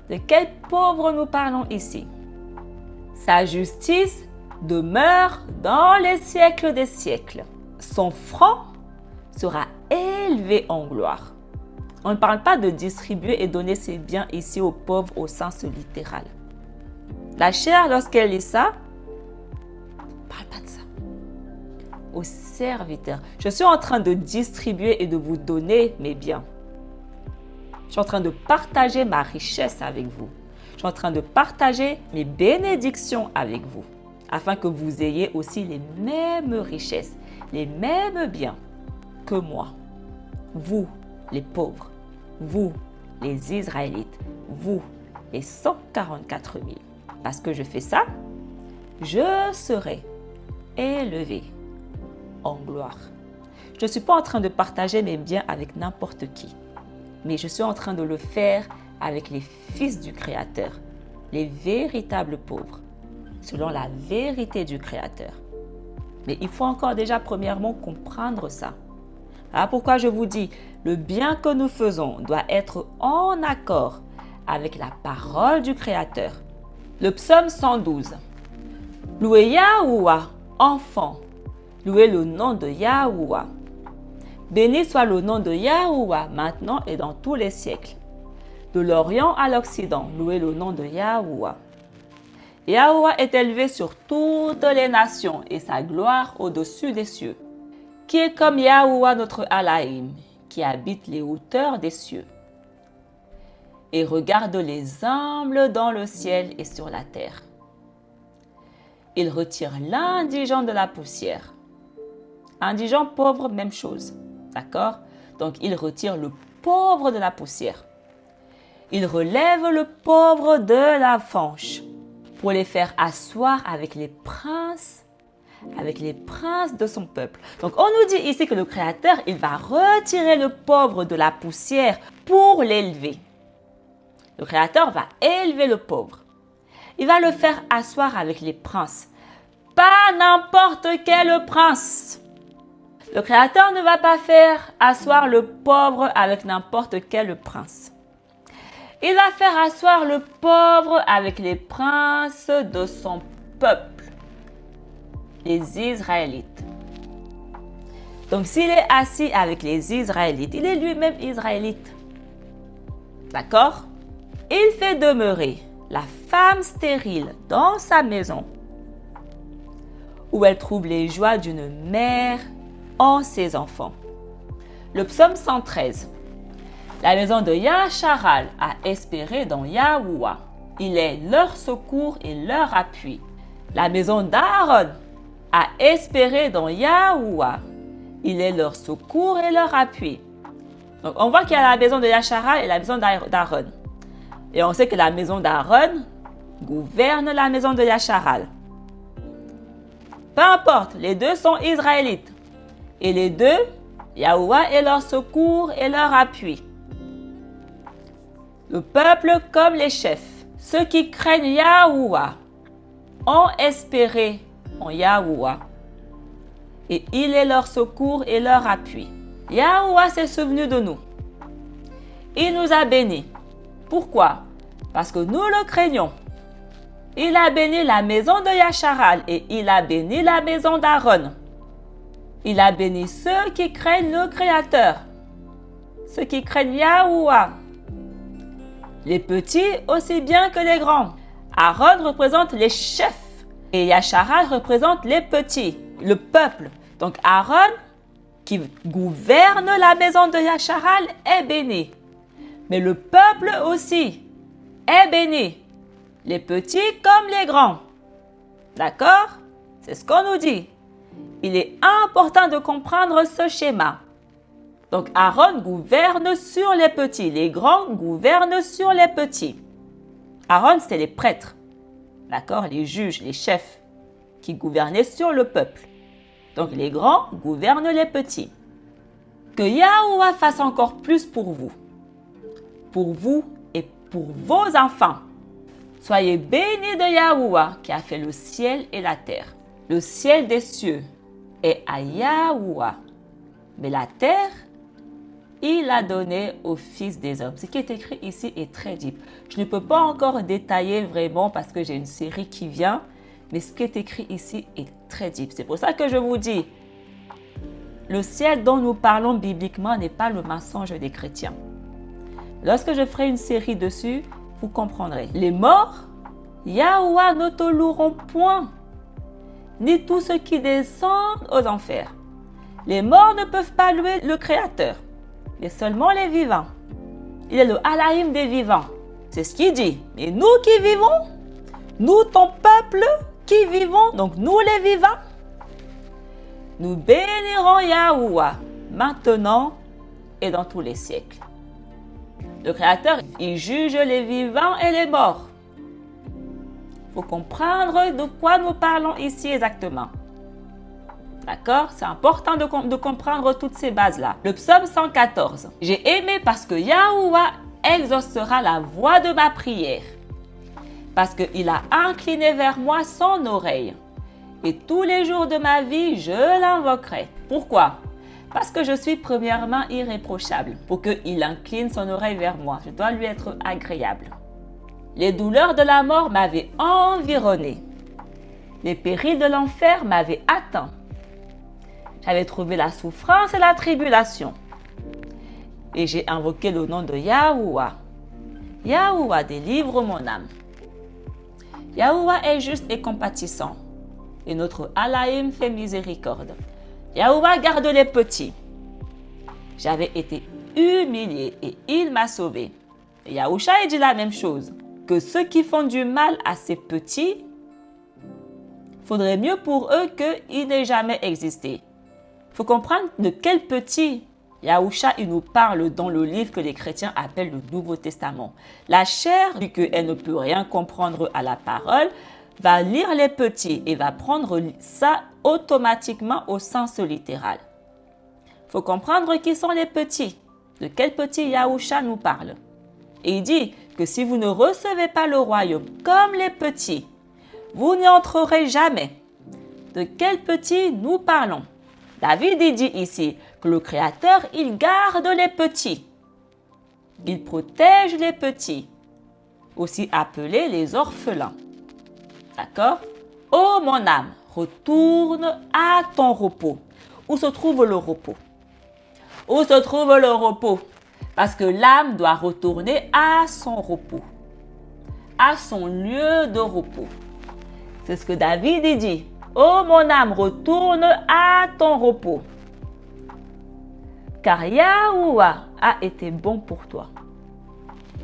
De quels pauvres nous parlons ici? Sa justice demeure dans les siècles des siècles. Son front sera élevé en gloire. On ne parle pas de distribuer et donner ses biens ici aux pauvres au sens littéral. La chair, lorsqu'elle lit ça, ne parle pas de ça. Aux serviteurs. Je suis en train de distribuer et de vous donner mes biens. Je suis en train de partager ma richesse avec vous. Je suis en train de partager mes bénédictions avec vous, afin que vous ayez aussi les mêmes richesses, les mêmes biens que moi. Vous, les pauvres. Vous, les Israélites. Vous, les 144 000. Parce que je fais ça, je serai élevé en gloire. Je ne suis pas en train de partager mes biens avec n'importe qui, mais je suis en train de le faire avec les fils du Créateur, les véritables pauvres, selon la vérité du Créateur. Mais il faut encore déjà premièrement comprendre ça. Voilà pourquoi je vous dis, le bien que nous faisons doit être en accord avec la parole du Créateur. Le psaume 112. Louez Yahuwah, enfants. Louez le nom de Yahuwah. Béni soit le nom de Yahuwah maintenant et dans tous les siècles. De l'Orient à l'Occident, louez le nom de Yahuwah. Yahuwah est élevé sur toutes les nations et sa gloire au-dessus des cieux. Qui est comme Yahuwah notre Elohim, qui habite les hauteurs des cieux et regarde les humbles dans le ciel et sur la terre. Il retire l'indigent de la poussière. Indigent, pauvre, même chose. D'accord? Donc, il retire le pauvre de la poussière. Il relève le pauvre de la fange pour les faire asseoir avec les princes de son peuple. Donc, on nous dit ici que le Créateur, il va retirer le pauvre de la poussière pour l'élever. Le Créateur va élever le pauvre. Il va le faire asseoir avec les princes. Pas n'importe quel prince. Le Créateur ne va pas faire asseoir le pauvre avec n'importe quel prince. Il va faire asseoir le pauvre avec les princes de son peuple, les Israélites. Donc, s'il est assis avec les Israélites, il est lui-même Israélite. D'accord? Il fait demeurer la femme stérile dans sa maison, où elle trouve les joies d'une mère en ses enfants. Le psaume 113. La maison de Yacharal a espéré dans Yahuwah. Il est leur secours et leur appui. La maison d'Aaron a espéré dans Yahuwah. Il est leur secours et leur appui. Donc, on voit qu'il y a la maison de Yacharal et la maison d'Aaron. Et on sait que la maison d'Aaron gouverne la maison de Yacharal. Peu importe, les deux sont israélites. Et les deux, Yahuwah est leur secours et leur appui. Le peuple comme les chefs, ceux qui craignent Yahuwah, ont espéré en Yahuwah. Et il est leur secours et leur appui. Yahuwah s'est souvenu de nous. Il nous a bénis. Pourquoi? Parce que nous le craignons. Il a béni la maison de Yacharal et il a béni la maison d'Aaron. Il a béni ceux qui craignent le Créateur, ceux qui craignent Yahuwah, les petits aussi bien que les grands. Aaron représente les chefs Et Yasharal représente les petits, le peuple. Donc Aaron, qui gouverne la maison de Yasharal, est béni. Mais le peuple aussi est béni. Les petits comme les grands. D'accord? C'est ce qu'on nous dit. Il est important de comprendre ce schéma. Donc Aaron gouverne sur les petits. Les grands gouvernent sur les petits. Aaron, c'est les prêtres. D'accord? Les juges, les chefs qui gouvernaient sur le peuple. Donc les grands gouvernent les petits. Que Yahuwah fasse encore plus pour vous et pour vos enfants. Soyez bénis de Yahuwah qui a fait le ciel et la terre. Le ciel des cieux est à Yahuwah, mais la terre, il a donné au Fils des hommes. Ce qui est écrit ici est très deep. Je ne peux pas encore détailler vraiment parce que j'ai une série qui vient, mais ce qui est écrit ici est très deep. C'est pour ça que je vous dis, le ciel dont nous parlons bibliquement n'est pas le mensonge des chrétiens. Lorsque je ferai une série dessus, vous comprendrez. Les morts, Yahuwah ne te loueront point, ni tous ceux qui descendent aux enfers. Les morts ne peuvent pas louer le Créateur, mais seulement les vivants. Il est le Alaïm des vivants. C'est ce qu'il dit. Et nous qui vivons, nous ton peuple qui vivons, donc nous les vivants, nous bénirons Yahuwah maintenant et dans tous les siècles. Le Créateur, il juge les vivants et les morts. Il faut comprendre de quoi nous parlons ici exactement. D'accord? C'est important de comprendre toutes ces bases-là. Le psaume 114. J'ai aimé parce que Yahuwah exaucera la voix de ma prière. Parce qu'il a incliné vers moi son oreille. Et tous les jours de ma vie, je l'invoquerai. Pourquoi? Parce que je suis premièrement irréprochable. Pour qu'il incline son oreille vers moi, je dois lui être agréable. Les douleurs de la mort m'avaient environné. Les périls de l'enfer m'avaient atteint. J'avais trouvé la souffrance et la tribulation. Et j'ai invoqué le nom de Yahuwah. Yahuwah, délivre mon âme. Yahuwah est juste et compatissant. Et notre Alaïm fait miséricorde. Yahuwah garde les petits. J'avais été humilié et il m'a sauvé. Et Yahusha dit la même chose. Que ceux qui font du mal à ces petits, faudrait mieux pour eux qu'ils n'aient jamais existé. Il faut comprendre de quel petit Yahusha il nous parle dans le livre que les chrétiens appellent le Nouveau Testament. La chair, vu qu'elle ne peut rien comprendre à la parole, va lire les petits et va prendre ça automatiquement au sens littéral. Il faut comprendre qui sont les petits. De quel petit Yahusha nous parle. Et il dit que si vous ne recevez pas le royaume comme les petits, vous n'y entrerez jamais. De quel petit nous parlons? David dit ici que le Créateur, il garde les petits. Il protège les petits, aussi appelés les orphelins. D'accord? Ô mon âme, retourne à ton repos. Où se trouve le repos? Où se trouve le repos? Parce que l'âme doit retourner à son repos, à son lieu de repos. C'est ce que David dit. Ô mon âme, retourne à ton repos. Car Yahuwah a été bon pour toi.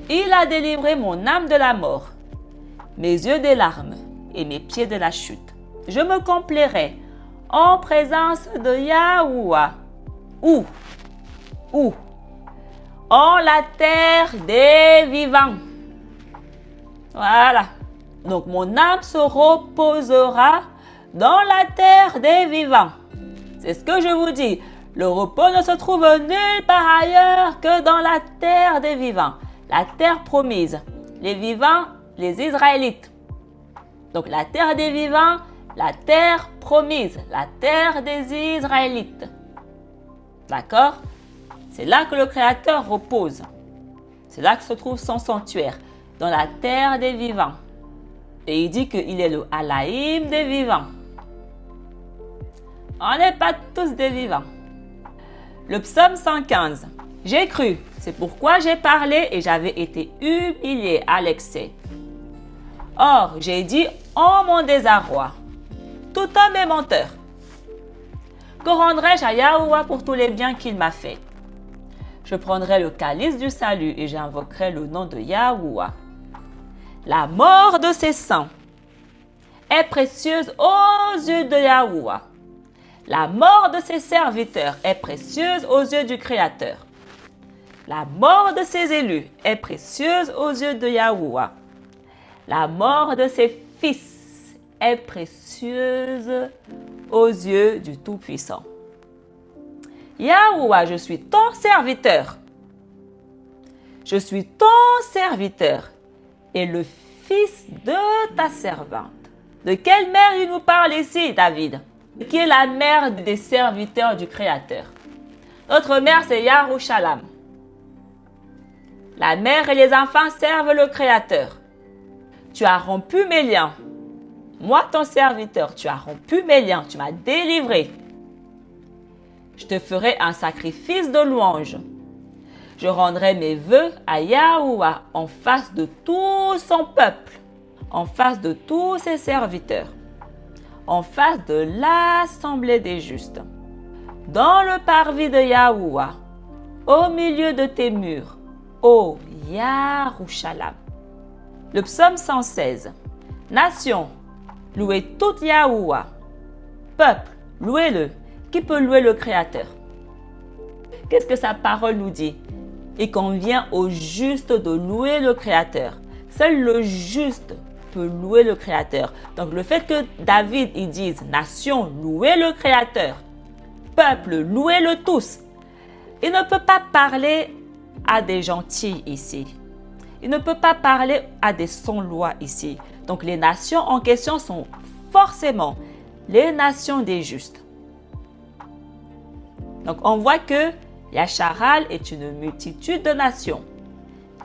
Il a délivré mon âme de la mort, mes yeux des larmes et mes pieds de la chute. Je me complairai en présence de Yahuwah. Où? En la terre des vivants. Voilà. Donc mon âme se reposera dans la terre des vivants. C'est ce que je vous dis. Le repos ne se trouve nulle part ailleurs que dans la terre des vivants. La terre promise. Les vivants, les Israélites. Donc la terre des vivants, la terre promise. La terre des Israélites. D'accord? C'est là que le Créateur repose. C'est là que se trouve son sanctuaire, dans la terre des vivants. Et il dit qu'il est le Alaïm des vivants. On n'est pas tous des vivants. Le psaume 115. J'ai cru, c'est pourquoi j'ai parlé et j'avais été humilié à l'excès. Or, j'ai dit en mon désarroi, tout homme est menteur. Que rendrai-je à Yahuwah pour tous les biens qu'il m'a fait? Je prendrai le calice du salut et j'invoquerai le nom de Yahuwah. La mort de ses saints est précieuse aux yeux de Yahuwah. La mort de ses serviteurs est précieuse aux yeux du Créateur. La mort de ses élus est précieuse aux yeux de Yahuwah. La mort de ses fils est précieuse aux yeux du Tout-Puissant. Yahuwah, je suis ton serviteur. Je suis ton serviteur et le fils de ta servante. De quelle mère il nous parle ici, David? Qui est la mère des serviteurs du Créateur? Notre mère, c'est Yarushalam. La mère et les enfants servent le Créateur. Tu as rompu mes liens. Moi, ton serviteur, tu as rompu mes liens. Tu m'as délivré. Je te ferai un sacrifice de louange. Je rendrai mes vœux à Yahuwah en face de tout son peuple, en face de tous ses serviteurs, en face de l'assemblée des justes. Dans le parvis de Yahuwah, au milieu de tes murs, ô Yarushalam. Le psaume 116. Nation, louez tout Yahuwah. Peuple, louez-le. Qui peut louer le Créateur? Qu'est-ce que sa parole nous dit? Il convient au juste de louer le Créateur. Seul le juste peut louer le Créateur. Donc le fait que David il dise « Nation, louez le Créateur. Peuple, louez-le tous ». Il ne peut pas parler à des gentils ici. Il ne peut pas parler à des sans-loi ici. Donc les nations en question sont forcément les nations des justes. Donc on voit que Yasharal est une multitude de nations.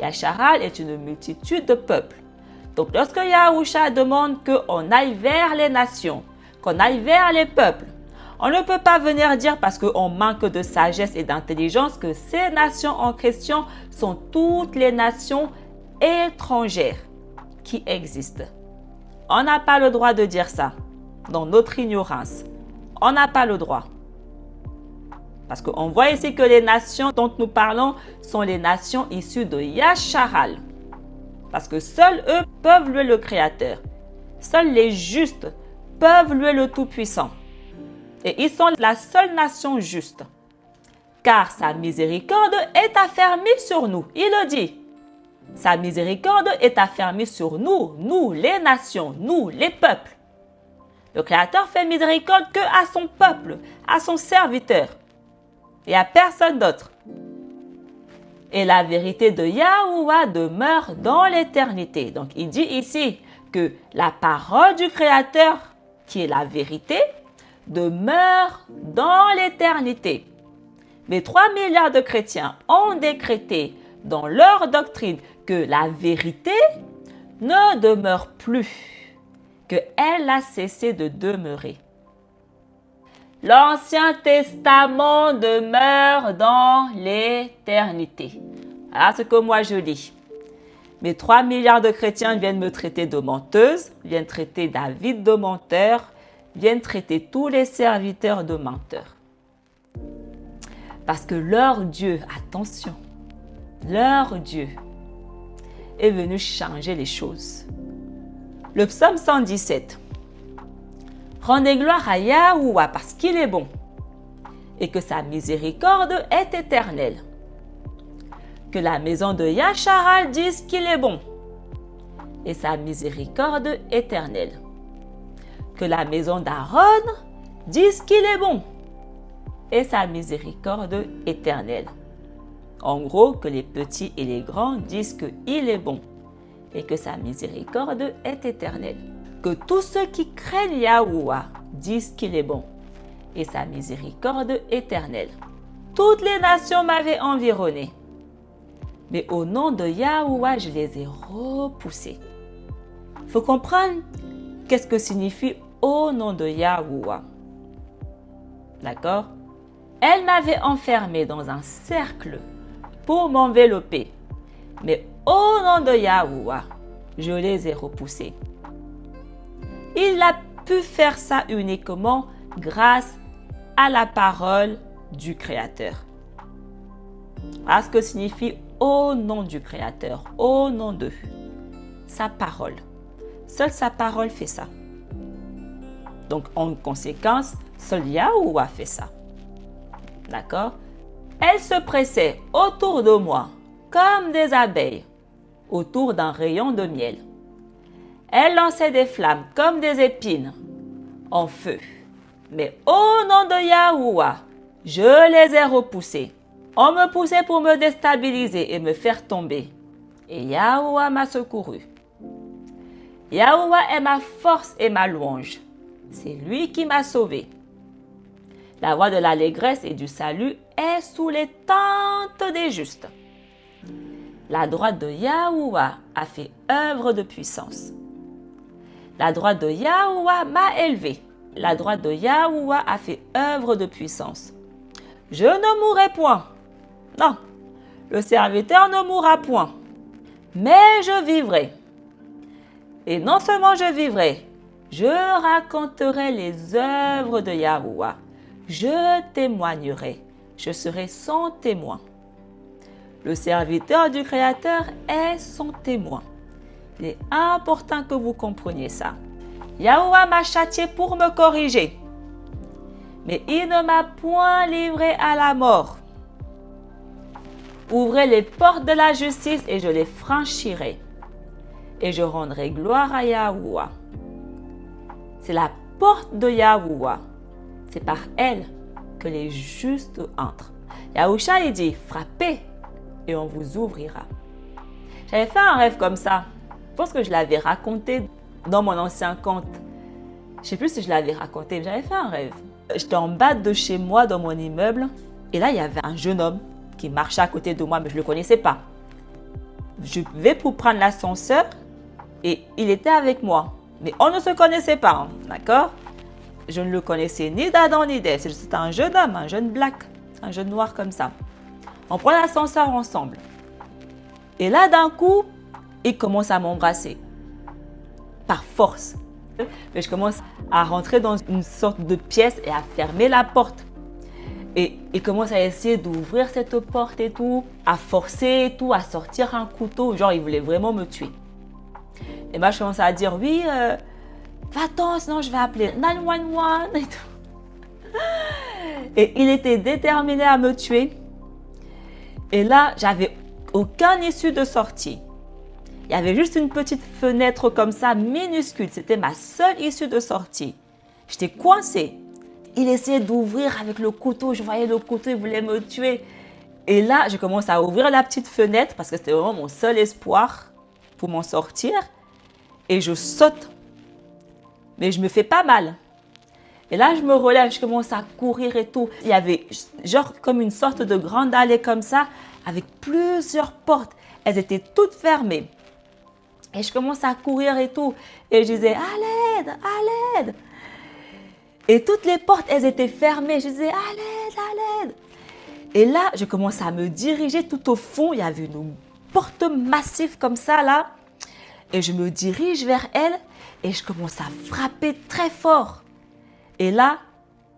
Yasharal est une multitude de peuples. Donc lorsque Yahusha demande qu'on aille vers les nations, qu'on aille vers les peuples, on ne peut pas venir dire parce qu'on manque de sagesse et d'intelligence que ces nations en question sont toutes les nations étrangères qui existent. On n'a pas le droit de dire ça dans notre ignorance. On n'a pas le droit. Parce qu'on voit ici que les nations dont nous parlons sont les nations issues de Yasharal. Parce que seuls eux peuvent louer le Créateur. Seuls les justes peuvent louer le Tout-Puissant. Et ils sont la seule nation juste. Car sa miséricorde est affermie sur nous. Il le dit. Sa miséricorde est affermie sur nous, nous les nations, nous les peuples. Le Créateur fait miséricorde que à son peuple, à son serviteur. Et à personne d'autre. Et la vérité de Yahuwah demeure dans l'éternité. Donc il dit ici que la parole du Créateur, qui est la vérité, demeure dans l'éternité. Mais 3 milliards de chrétiens ont décrété dans leur doctrine que la vérité ne demeure plus, qu'elle a cessé de demeurer. L'Ancien Testament demeure dans l'éternité. Voilà ce que moi je lis. Mais 3 milliards de chrétiens viennent me traiter de menteuse, viennent traiter David de menteur, viennent traiter tous les serviteurs de menteurs. Parce que leur Dieu, attention, leur Dieu est venu changer les choses. Le psaume 117. Rendez gloire à Yahuwah parce qu'il est bon et que sa miséricorde est éternelle. Que la maison de Yasharal dise qu'il est bon et sa miséricorde éternelle. Que la maison d'Aaron dise qu'il est bon et sa miséricorde éternelle. En gros, que les petits et les grands disent qu'il est bon et que sa miséricorde est éternelle. Que tous ceux qui craignent Yahuwah disent qu'il est bon et sa miséricorde éternelle. Toutes les nations m'avaient environné, mais au nom de Yahuwah, je les ai repoussés. Il faut comprendre qu'est-ce que signifie au nom de Yahuwah. D'accord? Elle m'avait enfermé dans un cercle pour m'envelopper, mais au nom de Yahuwah, je les ai repoussés. Il a pu faire ça uniquement grâce à la parole du Créateur. Voilà ce que signifie au nom du Créateur, au nom de sa parole. Seule sa parole fait ça. Donc, en conséquence, seul Yahweh a fait ça. D'accord? Elle se pressait autour de moi comme des abeilles autour d'un rayon de miel. Elle lançait des flammes comme des épines en feu. Mais au nom de Yahweh, je les ai repoussés. On me poussait pour me déstabiliser et me faire tomber. Et Yahweh m'a secouru. Yahweh est ma force et ma louange. C'est lui qui m'a sauvé. La voie de l'allégresse et du salut est sous les tentes des justes. La droite de Yahweh a fait œuvre de puissance. La droite de Yahweh m'a élevé. La droite de Yahweh a fait œuvre de puissance. Je ne mourrai point. Non, le serviteur ne mourra point. Mais je vivrai. Et non seulement je vivrai, je raconterai les œuvres de Yahweh. Je témoignerai. Je serai son témoin. Le serviteur du Créateur est son témoin. Il est important que vous compreniez ça. Yahweh m'a châtié pour me corriger. Mais il ne m'a point livré à la mort. Ouvrez les portes de la justice et je les franchirai. Et je rendrai gloire à Yahweh. C'est la porte de Yahweh. C'est par elle que les justes entrent. Yahusha, il dit, frappez et on vous ouvrira. J'avais fait un rêve comme ça. Je pense que je l'avais raconté dans mon ancien compte. Je ne sais plus si je l'avais raconté, mais j'avais fait un rêve. J'étais en bas de chez moi, dans mon immeuble, et là, il y avait un jeune homme qui marchait à côté de moi, mais je ne le connaissais pas. Je vais pour prendre l'ascenseur et il était avec moi. Mais on ne se connaissait pas, hein, d'accord? Je ne le connaissais ni d'Adam ni d'Ève. C'était un jeune homme, un jeune black, un jeune noir comme ça. On prend l'ascenseur ensemble. Et là, d'un coup, il commence à m'embrasser. Par force. Mais je commence à rentrer dans une sorte de pièce et à fermer la porte. Et il commence à essayer d'ouvrir cette porte et tout, à forcer et tout, à sortir un couteau. Genre, il voulait vraiment me tuer. Et moi, je commence à dire, oui, va-t'en, sinon je vais appeler 911 et tout. Et il était déterminé à me tuer. Et là, j'avais aucune issue de sortie. Il y avait juste une petite fenêtre comme ça, minuscule. C'était ma seule issue de sortie. J'étais coincée. Il essayait d'ouvrir avec le couteau. Je voyais le couteau, il voulait me tuer. Et là, je commence à ouvrir la petite fenêtre parce que c'était vraiment mon seul espoir pour m'en sortir. Et je saute. Mais je me fais pas mal. Et là, je me relève, je commence à courir et tout. Il y avait genre comme une sorte de grande allée comme ça, avec plusieurs portes. Elles étaient toutes fermées. Et je commence à courir et tout. Et je disais, à l'aide, à l'aide. Et toutes les portes, elles étaient fermées. Je disais, à l'aide, à l'aide. Et là, je commence à me diriger tout au fond. Il y avait une porte massive comme ça, là. Et je me dirige vers elle et je commence à frapper très fort. Et là,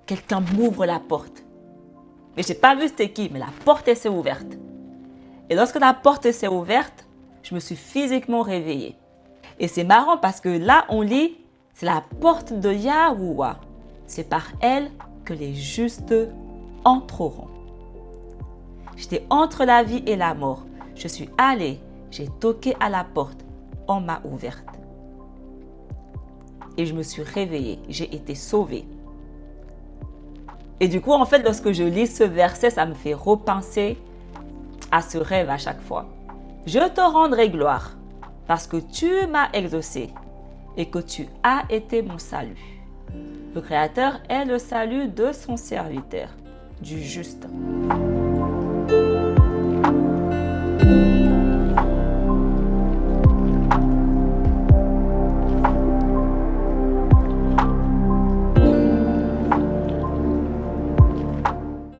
quelqu'un m'ouvre la porte. Mais je n'ai pas vu c'était qui, mais la porte s'est ouverte. Et lorsque la porte s'est ouverte, je me suis physiquement réveillée. Et c'est marrant parce que là, on lit, c'est la porte de Yahweh. C'est par elle que les justes entreront. J'étais entre la vie et la mort. Je suis allée, j'ai toqué à la porte. On m'a ouverte. Et je me suis réveillée. J'ai été sauvée. Et du coup, en fait, lorsque je lis ce verset, ça me fait repenser à ce rêve à chaque fois. Je te rendrai gloire parce que tu m'as exaucé et que tu as été mon salut. Le Créateur est le salut de son serviteur, du juste.